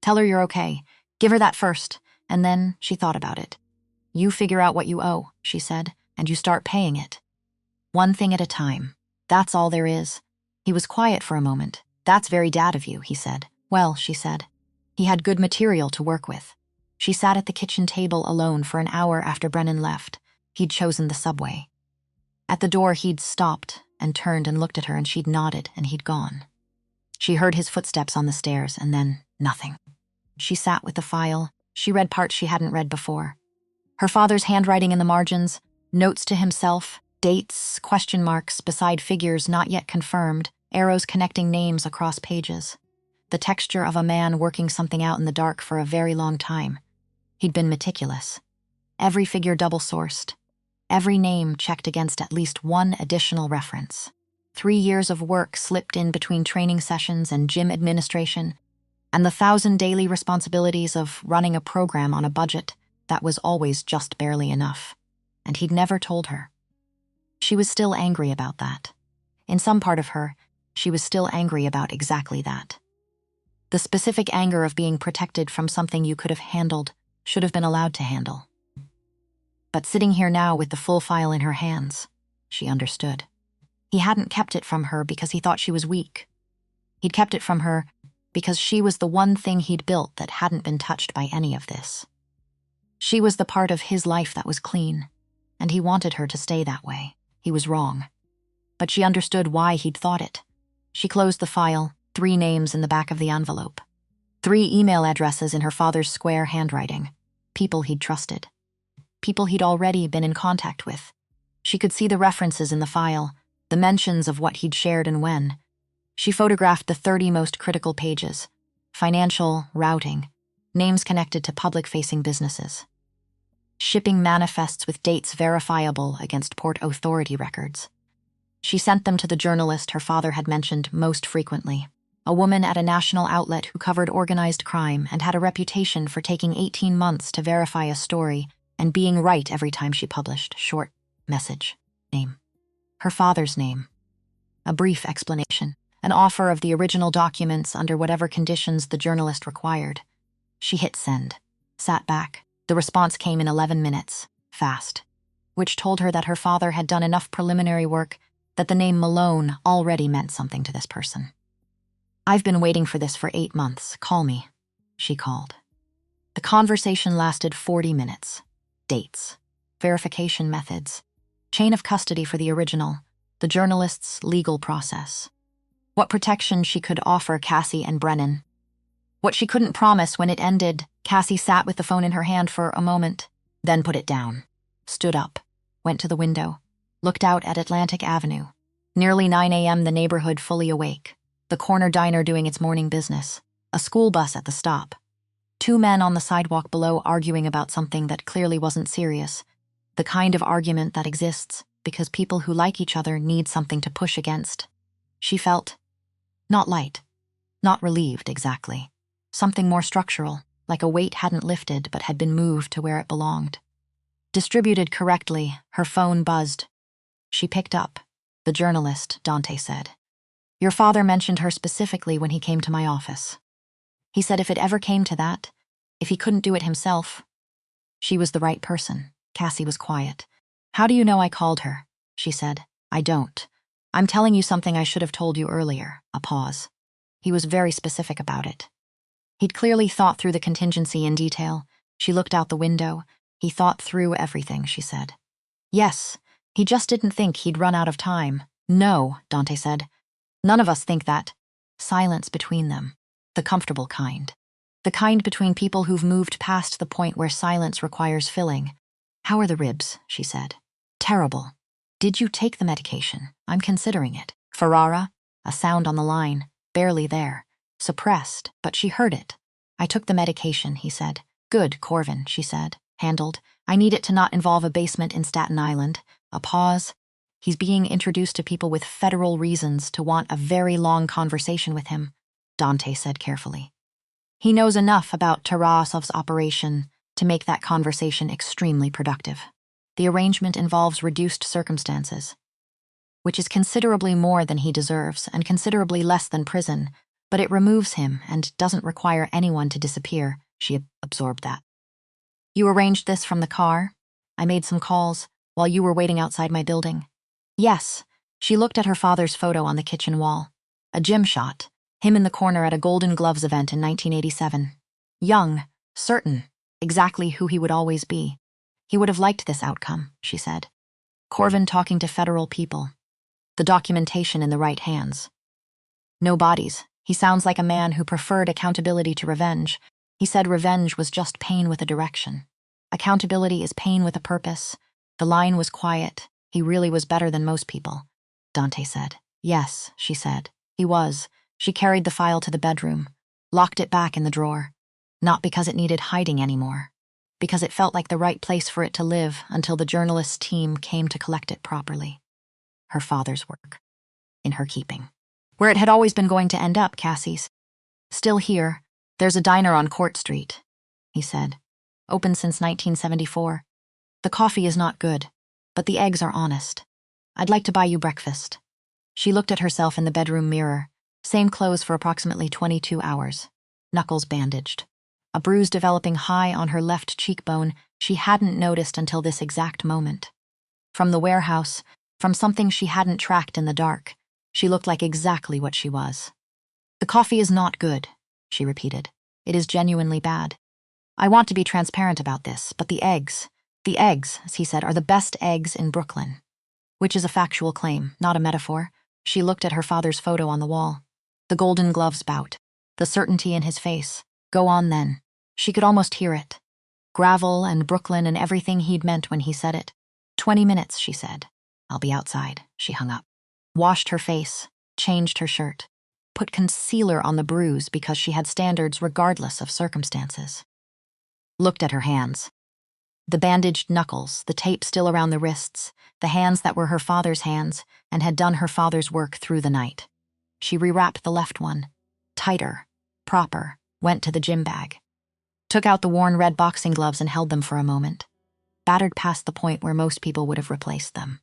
Tell her you're okay. Give her that first." And then she thought about it. "You figure out what you owe," she said, "and you start paying it. One thing at a time. That's all there is." He was quiet for a moment. "That's very dad of you," he said. "Well," she said. He had good material to work with. She sat at the kitchen table alone for an hour after Brennan left. He'd chosen the subway. At the door, he'd stopped and turned and looked at her, and she'd nodded, and he'd gone. She heard his footsteps on the stairs, and then nothing. She sat with the file. She read parts she hadn't read before. Her father's handwriting in the margins, notes to himself, dates, question marks beside figures not yet confirmed, arrows connecting names across pages. The texture of a man working something out in the dark for a very long time. He'd been meticulous. Every figure double-sourced. Every name checked against at least one additional reference. 3 years of work slipped in between training sessions and gym administration, and the 1,000 daily responsibilities of running a program on a budget that was always just barely enough. And he'd never told her. She was still angry about that. In some part of her, she was still angry about exactly that. The specific anger of being protected from something you could have handled, should have been allowed to handle. But sitting here now with the full file in her hands, she understood. He hadn't kept it from her because he thought she was weak. He'd kept it from her because she was the one thing he'd built that hadn't been touched by any of this. She was the part of his life that was clean, and he wanted her to stay that way. He was wrong. But she understood why he'd thought it. She closed the file, 3 names in the back of the envelope. 3 email addresses in her father's square handwriting. People he'd trusted. people he'd already been in contact with. She could see the references in the file, the mentions of what he'd shared and when. She photographed the 30 most critical pages: financial, routing, names connected to public-facing businesses, shipping manifests with dates verifiable against port authority records. She sent them to the journalist her father had mentioned most frequently, a woman at a national outlet who covered organized crime and had a reputation for taking 18 months to verify a story and being right every time she published. Short message, name, her father's name, a brief explanation, an offer of the original documents under whatever conditions the journalist required. She hit send, sat back. The response came in 11 minutes, fast, which told her that her father had done enough preliminary work that the name Malone already meant something to this person. "I've been waiting for this for 8 months. Call me," she called. The conversation lasted 40 minutes. Dates, verification methods, chain of custody for the original, the journalist's legal process, what protection she could offer Cassie and Brennan. What she couldn't promise when it ended. Cassie sat with the phone in her hand for a moment, then put it down, stood up, went to the window, looked out at Atlantic Avenue. Nearly 9 a.m., the neighborhood fully awake, the corner diner doing its morning business, a school bus at the stop, 2 men on the sidewalk below arguing about something that clearly wasn't serious, the kind of argument that exists because people who like each other need something to push against. She felt not light, not relieved exactly. Something more structural, like a weight hadn't lifted but had been moved to where it belonged. Distributed correctly, her phone buzzed. She picked up. "The journalist," Dante said. "Your father mentioned her specifically when he came to my office. He said if it ever came to that, if he couldn't do it himself." She was the right person. Cassie was quiet. "How do you know I called her?" she said. "I don't. I'm telling you something I should have told you earlier." A pause. He was very specific about it. He'd clearly thought through the contingency in detail. She looked out the window. "He thought through everything," she said. "Yes, he just didn't think he'd run out of time." "No," Dante said. "None of us think that." Silence between them. The comfortable kind. The kind between people who've moved past the point where silence requires filling. "How are the ribs?" she said. "Terrible. Did you take the medication? I'm considering it." "Ferrara?" A sound on the line, barely there. Suppressed, but she heard it. "I took the medication," he said. "Good, Corvin," she said. "Handled. I need it to not involve a basement in Staten Island." A pause. "He's being introduced to people with federal reasons to want a very long conversation with him," Dante said carefully. "He knows enough about Tarasov's operation to make that conversation extremely productive. The arrangement involves reduced circumstances, which is considerably more than he deserves and considerably less than prison, but it removes him and doesn't require anyone to disappear." She absorbed that. "You arranged this from the car? I made some calls while you were waiting outside my building." "Yes." She looked at her father's photo on the kitchen wall. A gym shot, him in the corner at a Golden Gloves event in 1987. Young, certain, exactly who he would always be. He would have liked this outcome, she said. Corvin talking to federal people. The documentation in the right hands. No bodies. He sounds like a man who preferred accountability to revenge. He said revenge was just pain with a direction. Accountability is pain with a purpose. The line was quiet. He really was better than most people, Dante said. Yes, she said. He was. She carried the file to the bedroom, locked it back in the drawer. Not because it needed hiding anymore, because it felt like the right place for it to live until the journalist's team came to collect it properly. Her father's work. In her keeping. Where it had always been going to end up, Cassie's. Still here, there's a diner on Court Street, he said. Open since 1974. The coffee is not good, but the eggs are honest. I'd like to buy you breakfast. She looked at herself in the bedroom mirror. Same clothes for approximately 22 hours. Knuckles bandaged. A bruise developing high on her left cheekbone she hadn't noticed until this exact moment. From the warehouse, from something she hadn't tracked in the dark, she looked like exactly what she was. The coffee is not good, she repeated. It is genuinely bad. I want to be transparent about this, but the eggs, as he said, are the best eggs in Brooklyn. Which is a factual claim, not a metaphor. She looked at her father's photo on the wall. The Golden Gloves bout. The certainty in his face. Go on then. She could almost hear it. Gravel and Brooklyn and everything he'd meant when he said it. 20 minutes, she said. I'll be outside. She hung up. Washed her face, changed her shirt, put concealer on the bruise because she had standards regardless of circumstances. Looked at her hands. The bandaged knuckles, the tape still around the wrists, the hands that were her father's hands and had done her father's work through the night. She rewrapped the left one. Tighter, proper, went to the gym bag. Took out the worn red boxing gloves and held them for a moment. Battered past the point where most people would have replaced them.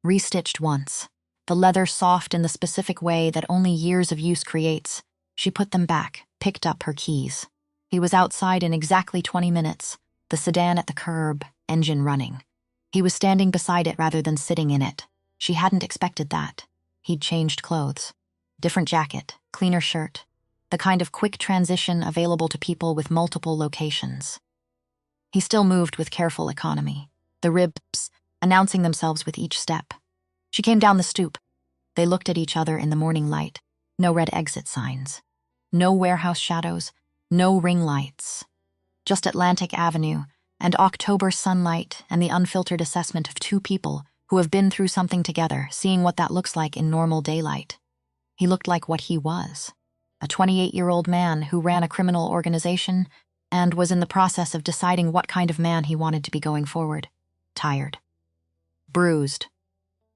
Restitched once. The leather soft in the specific way that only years of use creates. She put them back, picked up her keys. He was outside in exactly 20 minutes, the sedan at the curb, engine running. He was standing beside it rather than sitting in it. She hadn't expected that. He'd changed clothes. Different jacket, cleaner shirt. The kind of quick transition available to people with multiple locations. He still moved with careful economy, the ribs announcing themselves with each step. She came down the stoop. They looked at each other in the morning light. No red exit signs. No warehouse shadows. No ring lights. Just Atlantic Avenue and October sunlight and the unfiltered assessment of two people who have been through something together, seeing what that looks like in normal daylight. He looked like what he was. A 28-year-old man who ran a criminal organization and was in the process of deciding what kind of man he wanted to be going forward. Tired. Bruised.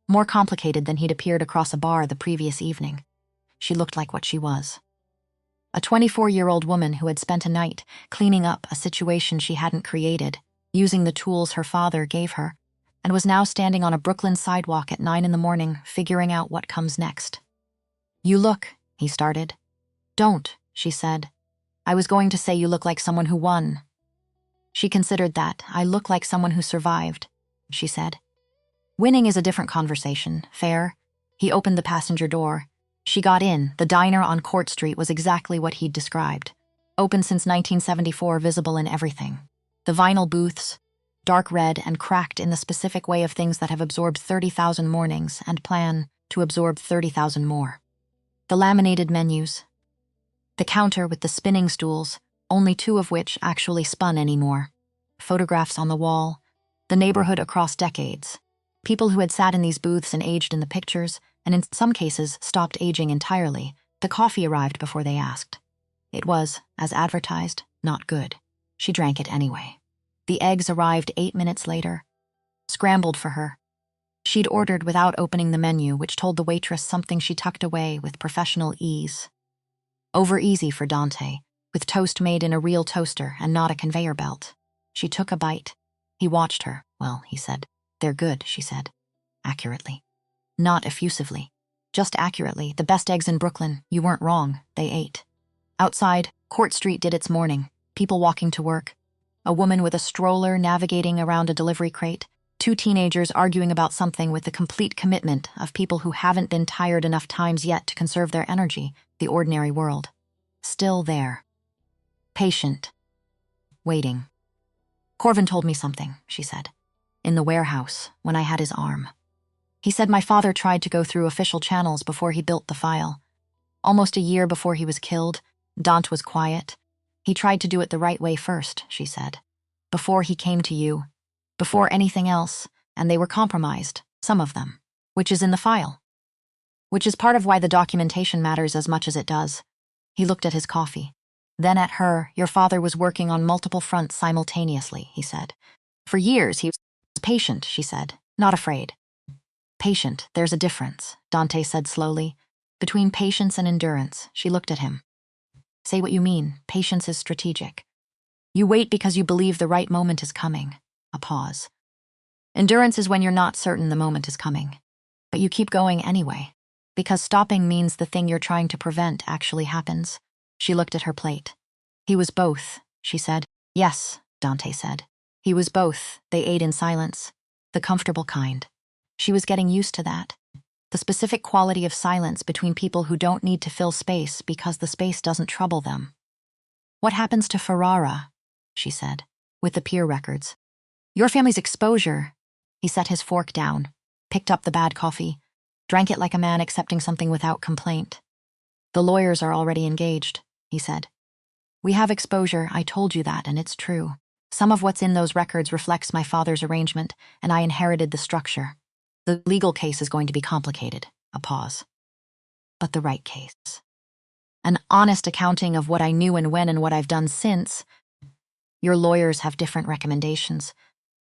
More complicated than he'd appeared across a bar the previous evening. She looked like what she was. A 24-year-old woman who had spent a night cleaning up a situation she hadn't created, using the tools her father gave her, and was now standing on a Brooklyn sidewalk at 9 a.m, figuring out what comes next. You look, he started. Don't, she said. I was going to say you look like someone who won. She considered that. I look like someone who survived, she said. Winning is a different conversation, fair. He opened the passenger door. She got in. The diner on Court Street was exactly what he'd described. Open since 1974, visible in everything. The vinyl booths, dark red and cracked in the specific way of things that have absorbed 30,000 mornings and plan to absorb 30,000 more. The laminated menus. The counter with the spinning stools, only 2 of which actually spun anymore. Photographs on the wall. The neighborhood across decades. People who had sat in these booths and aged in the pictures, and in some cases stopped aging entirely. The coffee arrived before they asked. It was, as advertised, not good. She drank it anyway. The eggs arrived 8 minutes later. Scrambled for her. She'd ordered without opening the menu, which told the waitress something she tucked away with professional ease. Over easy for Dante, with toast made in a real toaster and not a conveyor belt. She took a bite. He watched her. Well, he said. They're good, she said. Accurately. Not effusively. Just accurately. The best eggs in Brooklyn. You weren't wrong. They ate. Outside, Court Street did its morning. People walking to work. A woman with a stroller navigating around a delivery crate. 2 teenagers arguing about something with the complete commitment of people who haven't been tired enough times yet to conserve their energy. The ordinary world. Still there. Patient. Waiting. Corvin told me something, she said. In the warehouse, when I had his arm. He said my father tried to go through official channels before he built the file. Almost a year before he was killed, Dante was quiet. He tried to do it the right way first, she said. Before he came to you. Before anything else, and they were compromised, some of them, which is in the file. Which is part of why the documentation matters as much as it does. He looked at his coffee. Then at her. Your father was working on multiple fronts simultaneously, he said. For years he was patient, she said, not afraid. Patient, there's a difference, Dante said slowly. Between patience and endurance. She looked at him. Say what you mean. Patience is strategic. You wait because you believe the right moment is coming. A pause. Endurance is when you're not certain the moment is coming. But you keep going anyway. Because stopping means the thing you're trying to prevent actually happens. She looked at her plate. He was both, she said. Yes, Dante said. He was both. They ate in silence. The comfortable kind. She was getting used to that. The specific quality of silence between people who don't need to fill space because the space doesn't trouble them. What happens to Ferrara? She said, with the peer records. Your family's exposure. He set his fork down, picked up the bad coffee, drank it like a man accepting something without complaint. The lawyers are already engaged, he said. We have exposure, I told you that, and it's true. Some of what's in those records reflects my father's arrangement, and I inherited the structure. The legal case is going to be complicated. A pause. But the right case. An honest accounting of what I knew and when and what I've done since. Your lawyers have different recommendations.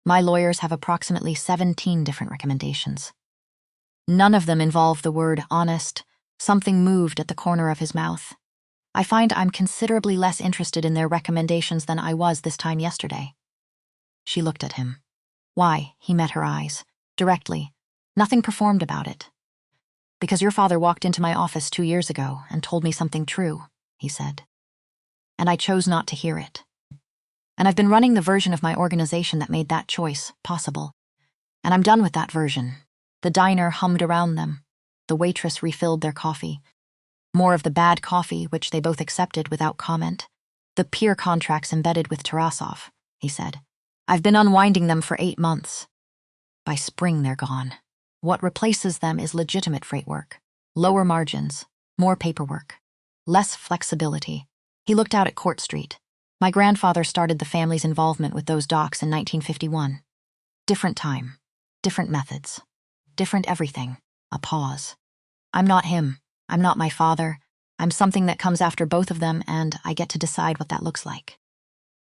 My lawyers have approximately 17 different recommendations. None of them involve the word honest. Something moved at the corner of his mouth. I find I'm considerably less interested in their recommendations than I was this time yesterday. She looked at him. Why? He met her eyes. Directly. Nothing performed about it. Because your father walked into my office 2 years ago and told me something true, he said. And I chose not to hear it. And I've been running the version of my organization that made that choice possible. And I'm done with that version. The diner hummed around them. The waitress refilled their coffee. More of the bad coffee, which they both accepted without comment. The peer contracts embedded with Tarasov, he said. I've been unwinding them for 8 months. By spring, they're gone. What replaces them is legitimate freight work. Lower margins, more paperwork, less flexibility. He looked out at Court Street. My grandfather started the family's involvement with those docks in 1951. Different time, different methods, different everything. A pause. I'm not him. I'm not my father. I'm something that comes after both of them, and I get to decide what that looks like.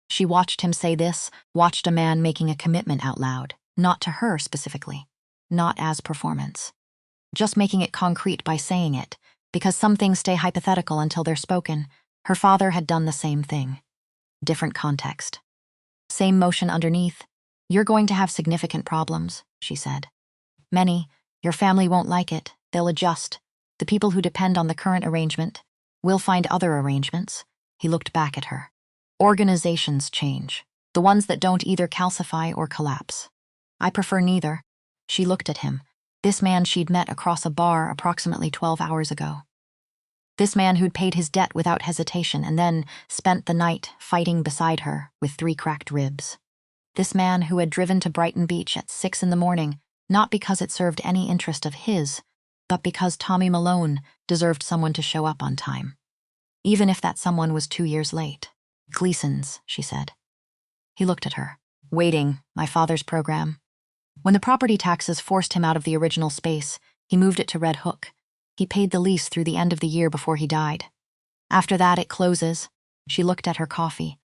She watched him say this, watched a man making a commitment out loud, not to her specifically, not as performance. Just making it concrete by saying it, because some things stay hypothetical until they're spoken. Her father had done the same thing. Different context. Same motion underneath. You're going to have significant problems, she said. Many. Your family won't like it. They'll adjust. The people who depend on the current arrangement will find other arrangements. He looked back at her. Organizations change. The ones that don't either calcify or collapse. I prefer neither. She looked at him. This man she'd met across a bar approximately 12 hours ago. This man who'd paid his debt without hesitation and then spent the night fighting beside her with 3 cracked ribs. This man who had driven to Brighton Beach at 6 a.m, not because it served any interest of his, but because Tommy Malone deserved someone to show up on time. Even if that someone was 2 years late. Gleason's, she said. He looked at her. Waiting, my father's program. When the property taxes forced him out of the original space, he moved it to Red Hook. He paid the lease through the end of the year before he died. After that, it closes. She looked at her coffee.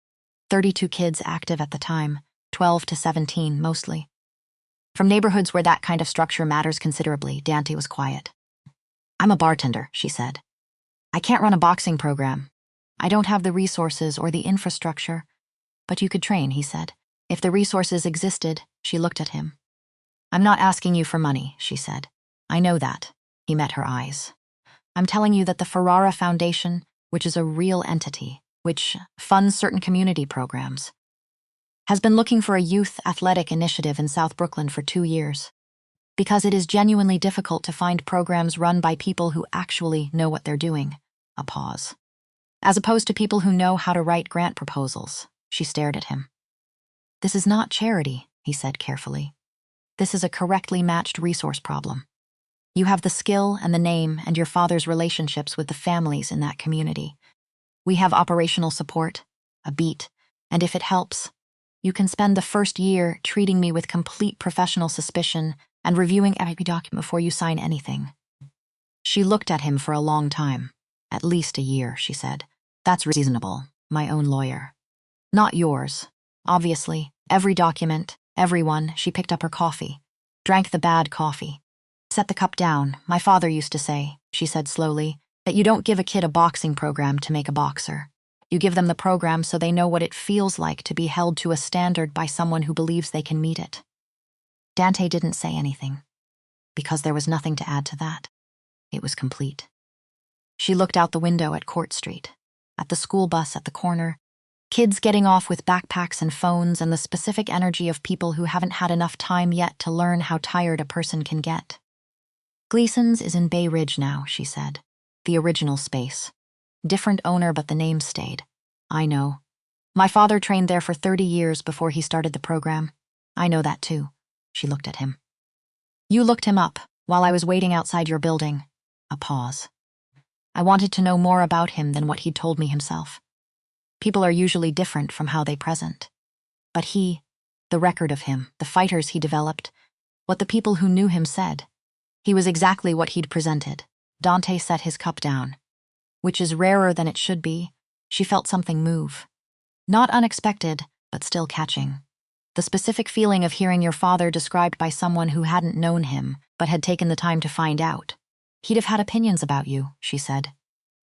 32 kids active at the time, 12 to 17 mostly. From neighborhoods where that kind of structure matters considerably, Dante was quiet. I'm a bartender, she said. I can't run a boxing program. I don't have the resources or the infrastructure. But you could train, he said. If the resources existed, she looked at him. I'm not asking you for money, she said. I know that. He met her eyes. I'm telling you that the Ferrara Foundation, which is a real entity, which funds certain community programs, has been looking for a youth athletic initiative in South Brooklyn for 2 years. Because it is genuinely difficult to find programs run by people who actually know what they're doing. A pause. As opposed to people who know how to write grant proposals. She stared at him. This is not charity, he said carefully. This is a correctly matched resource problem. You have the skill and the name and your father's relationships with the families in that community. We have operational support, a beat, and if it helps, you can spend the first year treating me with complete professional suspicion and reviewing every document before you sign anything. She looked at him for a long time. At least a year, she said. That's reasonable. My own lawyer. Not yours. Obviously, every document, everyone. She picked up her coffee. Drank the bad coffee. Set the cup down. My father used to say, she said slowly, that you don't give a kid a boxing program to make a boxer. You give them the program so they know what it feels like to be held to a standard by someone who believes they can meet it. Dante didn't say anything, because there was nothing to add to that. It was complete. She looked out the window at Court Street, at the school bus at the corner, kids getting off with backpacks and phones, and the specific energy of people who haven't had enough time yet to learn how tired a person can get. Gleason's is in Bay Ridge now, she said. The original space. Different owner, but the name stayed. I know. My father trained there for 30 years before he started the program. I know that too. She looked at him. You looked him up while I was waiting outside your building. A pause. I wanted to know more about him than what he'd told me himself. People are usually different from how they present. But the record of him, the fighters he developed, what the people who knew him said, he was exactly what he'd presented. Dante set his cup down. Which is rarer than it should be. She felt something move. Not unexpected, but still catching. The specific feeling of hearing your father described by someone who hadn't known him, but had taken the time to find out. He'd have had opinions about you, she said.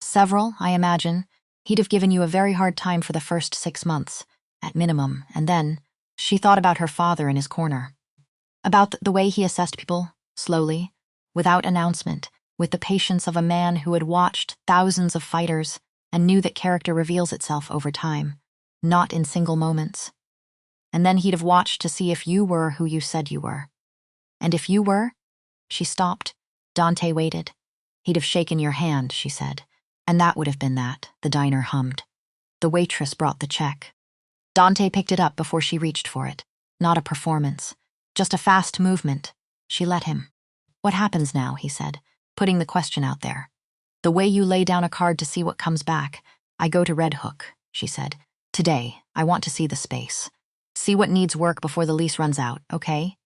Several, I imagine. He'd have given you a very hard time for the first 6 months, at minimum, and then, she thought about her father in his corner. About the way he assessed people, slowly, without announcement, with the patience of a man who had watched thousands of fighters and knew that character reveals itself over time, not in single moments. And then he'd have watched to see if you were who you said you were. And if you were? She stopped. Dante waited. He'd have shaken your hand, she said. And that would have been that, the diner hummed. The waitress brought the check. Dante picked it up before she reached for it. Not a performance. Just a fast movement. She let him. What happens now, he said, putting the question out there. The way you lay down a card to see what comes back. I go to Red Hook, she said. Today, I want to see the space. See what needs work before the lease runs out, okay?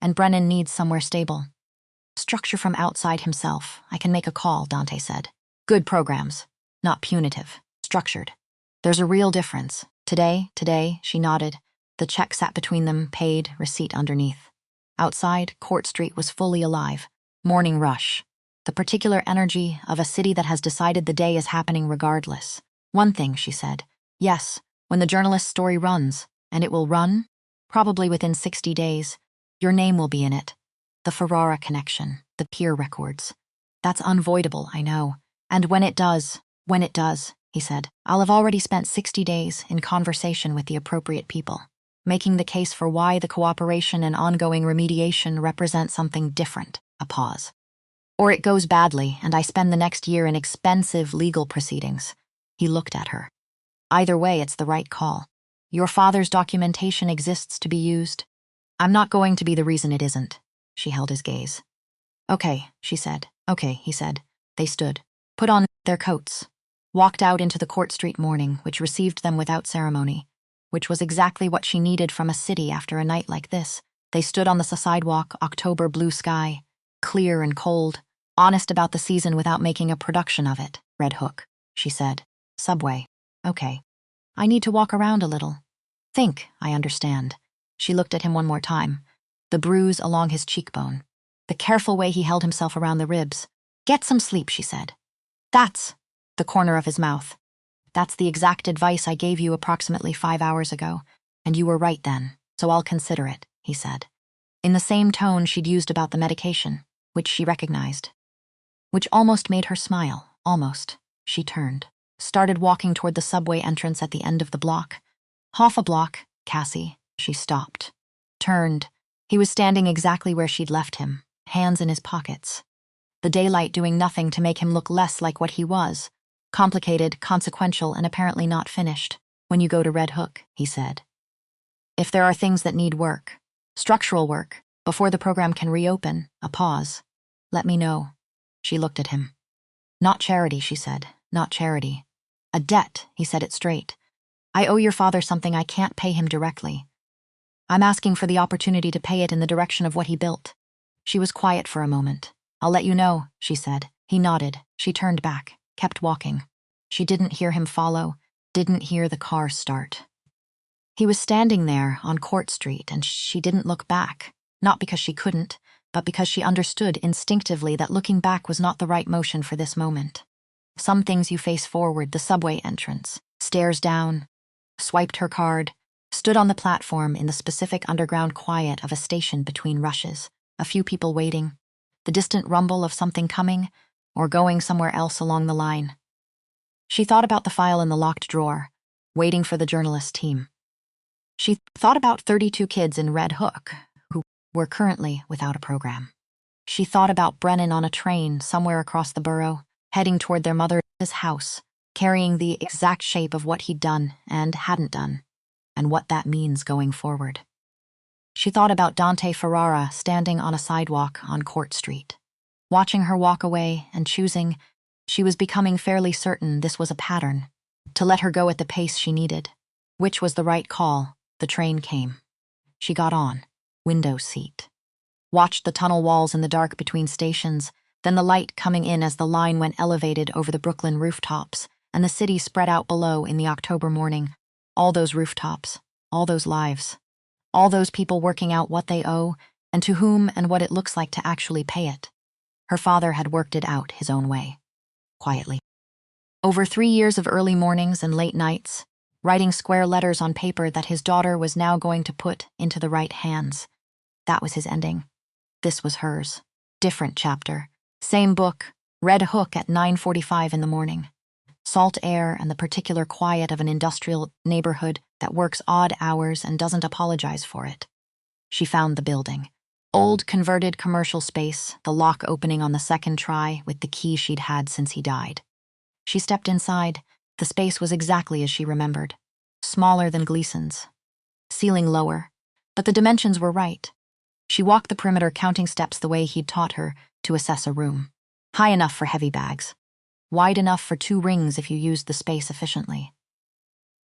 And Brennan needs somewhere stable. Structure from outside himself. I can make a call, Dante said. Good programs. Not punitive. Structured. There's a real difference. Today, she nodded. The check sat between them, paid, receipt underneath. Outside, Court Street was fully alive. Morning rush. The particular energy of a city that has decided the day is happening regardless. One thing, she said. Yes, when the journalist's story runs, and it will run, probably within 60 days, your name will be in it. The Ferrara connection, the peer records. That's unavoidable, I know. And when it does, he said, I'll have already spent 60 days in conversation with the appropriate people, making the case for why the cooperation and ongoing remediation represent something different. A pause. Or it goes badly, and I spend the next year in expensive legal proceedings. He looked at her. Either way, it's the right call. Your father's documentation exists to be used. I'm not going to be the reason it isn't. She held his gaze. Okay, she said. Okay, he said. They stood, put on their coats, walked out into the Court Street morning, which received them without ceremony, which was exactly what she needed from a city after a night like this. They stood on the sidewalk, October blue sky, clear and cold, honest about the season without making a production of it. Red Hook, she said. Subway. Okay. I need to walk around a little. Think, I understand. She looked at him one more time. The bruise along his cheekbone. The careful way he held himself around the ribs. Get some sleep, she said. That's the corner of his mouth. That's the exact advice I gave you approximately 5 hours ago, and you were right then, so I'll consider it, he said. In the same tone she'd used about the medication, which she recognized. Which almost made her smile, almost. She turned. Started walking toward the subway entrance at the end of the block. Half a block, Cassie. She stopped. Turned. He was standing exactly where she'd left him, hands in his pockets. The daylight doing nothing to make him look less like what he was. Complicated, consequential, and apparently not finished. When you go to Red Hook, he said. If there are things that need work, structural work, before the program can reopen, a pause, let me know. She looked at him. Not charity, she said. Not charity. A debt, he said it straight. I owe your father something I can't pay him directly. I'm asking for the opportunity to pay it in the direction of what he built. She was quiet for a moment. I'll let you know, she said. He nodded. She turned back, kept walking. She didn't hear him follow, didn't hear the car start. He was standing there on Court Street, and she didn't look back, not because she couldn't, but because she understood instinctively that looking back was not the right motion for this moment. Some things you face forward, the subway entrance, stairs down, swiped her card, stood on the platform in the specific underground quiet of a station between rushes, a few people waiting, the distant rumble of something coming or going somewhere else along the line. She thought about the file in the locked drawer, waiting for the journalist team. She thought about 32 kids in Red Hook who were currently without a program. She thought about Brennan on a train somewhere across the borough, heading toward their mother's house, carrying the exact shape of what he'd done and hadn't done, and what that means going forward. She thought about Dante Ferrara standing on a sidewalk on Court Street, watching her walk away and choosing, she was becoming fairly certain this was a pattern, to let her go at the pace she needed, which was the right call, The train came. She got on, window seat. Watched the tunnel walls in the dark between stations, then the light coming in as the line went elevated over the Brooklyn rooftops, and the city spread out below in the October morning. All those rooftops, all those lives, all those people working out what they owe, and to whom and what it looks like to actually pay it. Her father had worked it out his own way, quietly. Over 3 years of early mornings and late nights, writing square letters on paper that his daughter was now going to put into the right hands. That was his ending. This was hers. Different chapter. Same book, Red Hook at 9:45 in the morning. Salt air and the particular quiet of an industrial neighborhood that works odd hours and doesn't apologize for it. She found the building. Old converted commercial space, the lock opening on the second try with the key she'd had since he died. She stepped inside. The space was exactly as she remembered. Smaller than Gleason's. Ceiling lower, but the dimensions were right. She walked the perimeter, counting steps the way he'd taught her to assess a room. High enough for heavy bags. Wide enough for 2 rings if you used the space efficiently.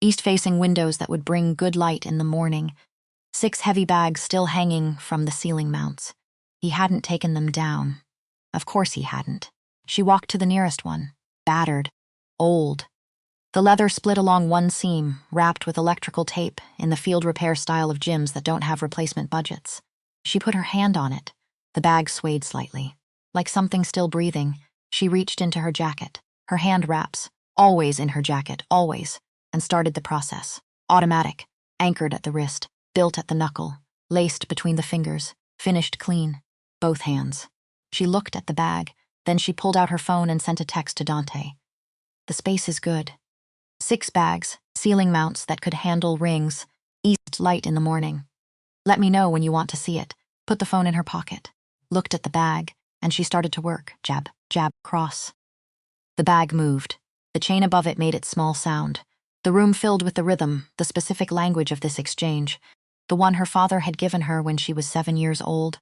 East-facing windows that would bring good light in the morning. 6 heavy bags still hanging from the ceiling mounts. He hadn't taken them down. Of course he hadn't. She walked to the nearest one. Battered. Old. The leather split along one seam, wrapped with electrical tape in the field repair style of gyms that don't have replacement budgets. She put her hand on it. The bag swayed slightly. Like something still breathing, she reached into her jacket, her hand wraps, always in her jacket, always, and started the process. Automatic, anchored at the wrist, built at the knuckle, laced between the fingers, finished clean, both hands. She looked at the bag, then she pulled out her phone and sent a text to Dante. The space is good. 6 bags, ceiling mounts that could handle rings, east light in the morning. Let me know when you want to see it. Put the phone in her pocket. Looked at the bag, and she started to work. Jab, jab, cross. The bag moved. The chain above it made its small sound. The room filled with the rhythm, the specific language of this exchange. The one her father had given her when she was 7 years old.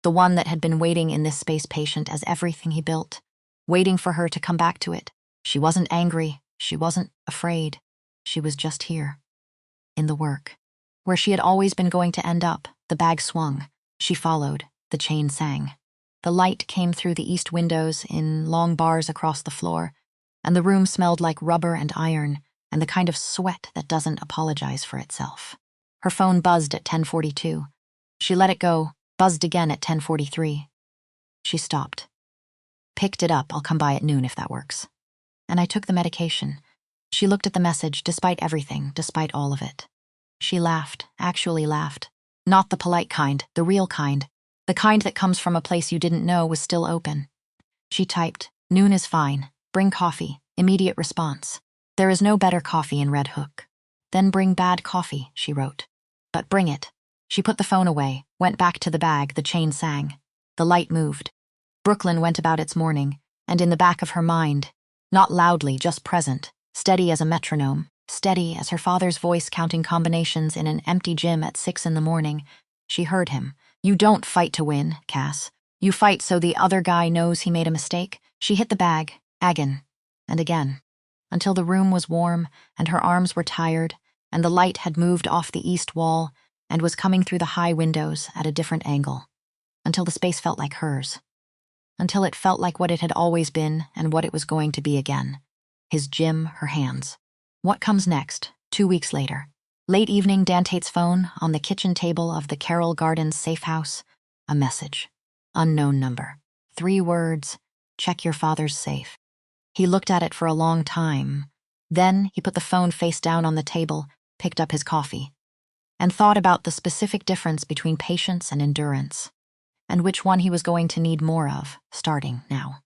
The one that had been waiting in this space, patient as everything he built. Waiting for her to come back to it. She wasn't angry. She wasn't afraid. She was just here. In the work. Where she had always been going to end up. The bag swung. She followed. The chain sang. The light came through the east windows in long bars across the floor, and the room smelled like rubber and iron, and the kind of sweat that doesn't apologize for itself. Her phone buzzed at 10:42. She let it go, buzzed again at 10:43. She stopped. Picked it up. I'll come by at noon if that works. And I took the medication. She looked at the message, despite everything, despite all of it. She laughed, actually laughed. Not the polite kind, the real kind. The kind that comes from a place you didn't know was still open. She typed, noon is fine. Bring coffee. Immediate response. There is no better coffee in Red Hook. Then bring bad coffee, she wrote. But bring it. She put the phone away, went back to the bag, the chain sang. The light moved. Brooklyn went about its morning, and in the back of her mind, not loudly, just present, steady as a metronome, steady as her father's voice counting combinations in an empty gym at 6 in the morning, she heard him. You don't fight to win, Cass. You fight so the other guy knows he made a mistake. She hit the bag, again, and again, until the room was warm and her arms were tired and the light had moved off the east wall and was coming through the high windows at a different angle, until the space felt like hers, until it felt like what it had always been and what it was going to be again. His gym, her hands. What comes next? 2 weeks later. Late evening, Dante's phone on the kitchen table of the Carroll Gardens safe house. A message. Unknown number. 3 words. Check your father's safe. He looked at it for a long time. Then he put the phone face down on the table, picked up his coffee, and thought about the specific difference between patience and endurance, and which one he was going to need more of, starting now.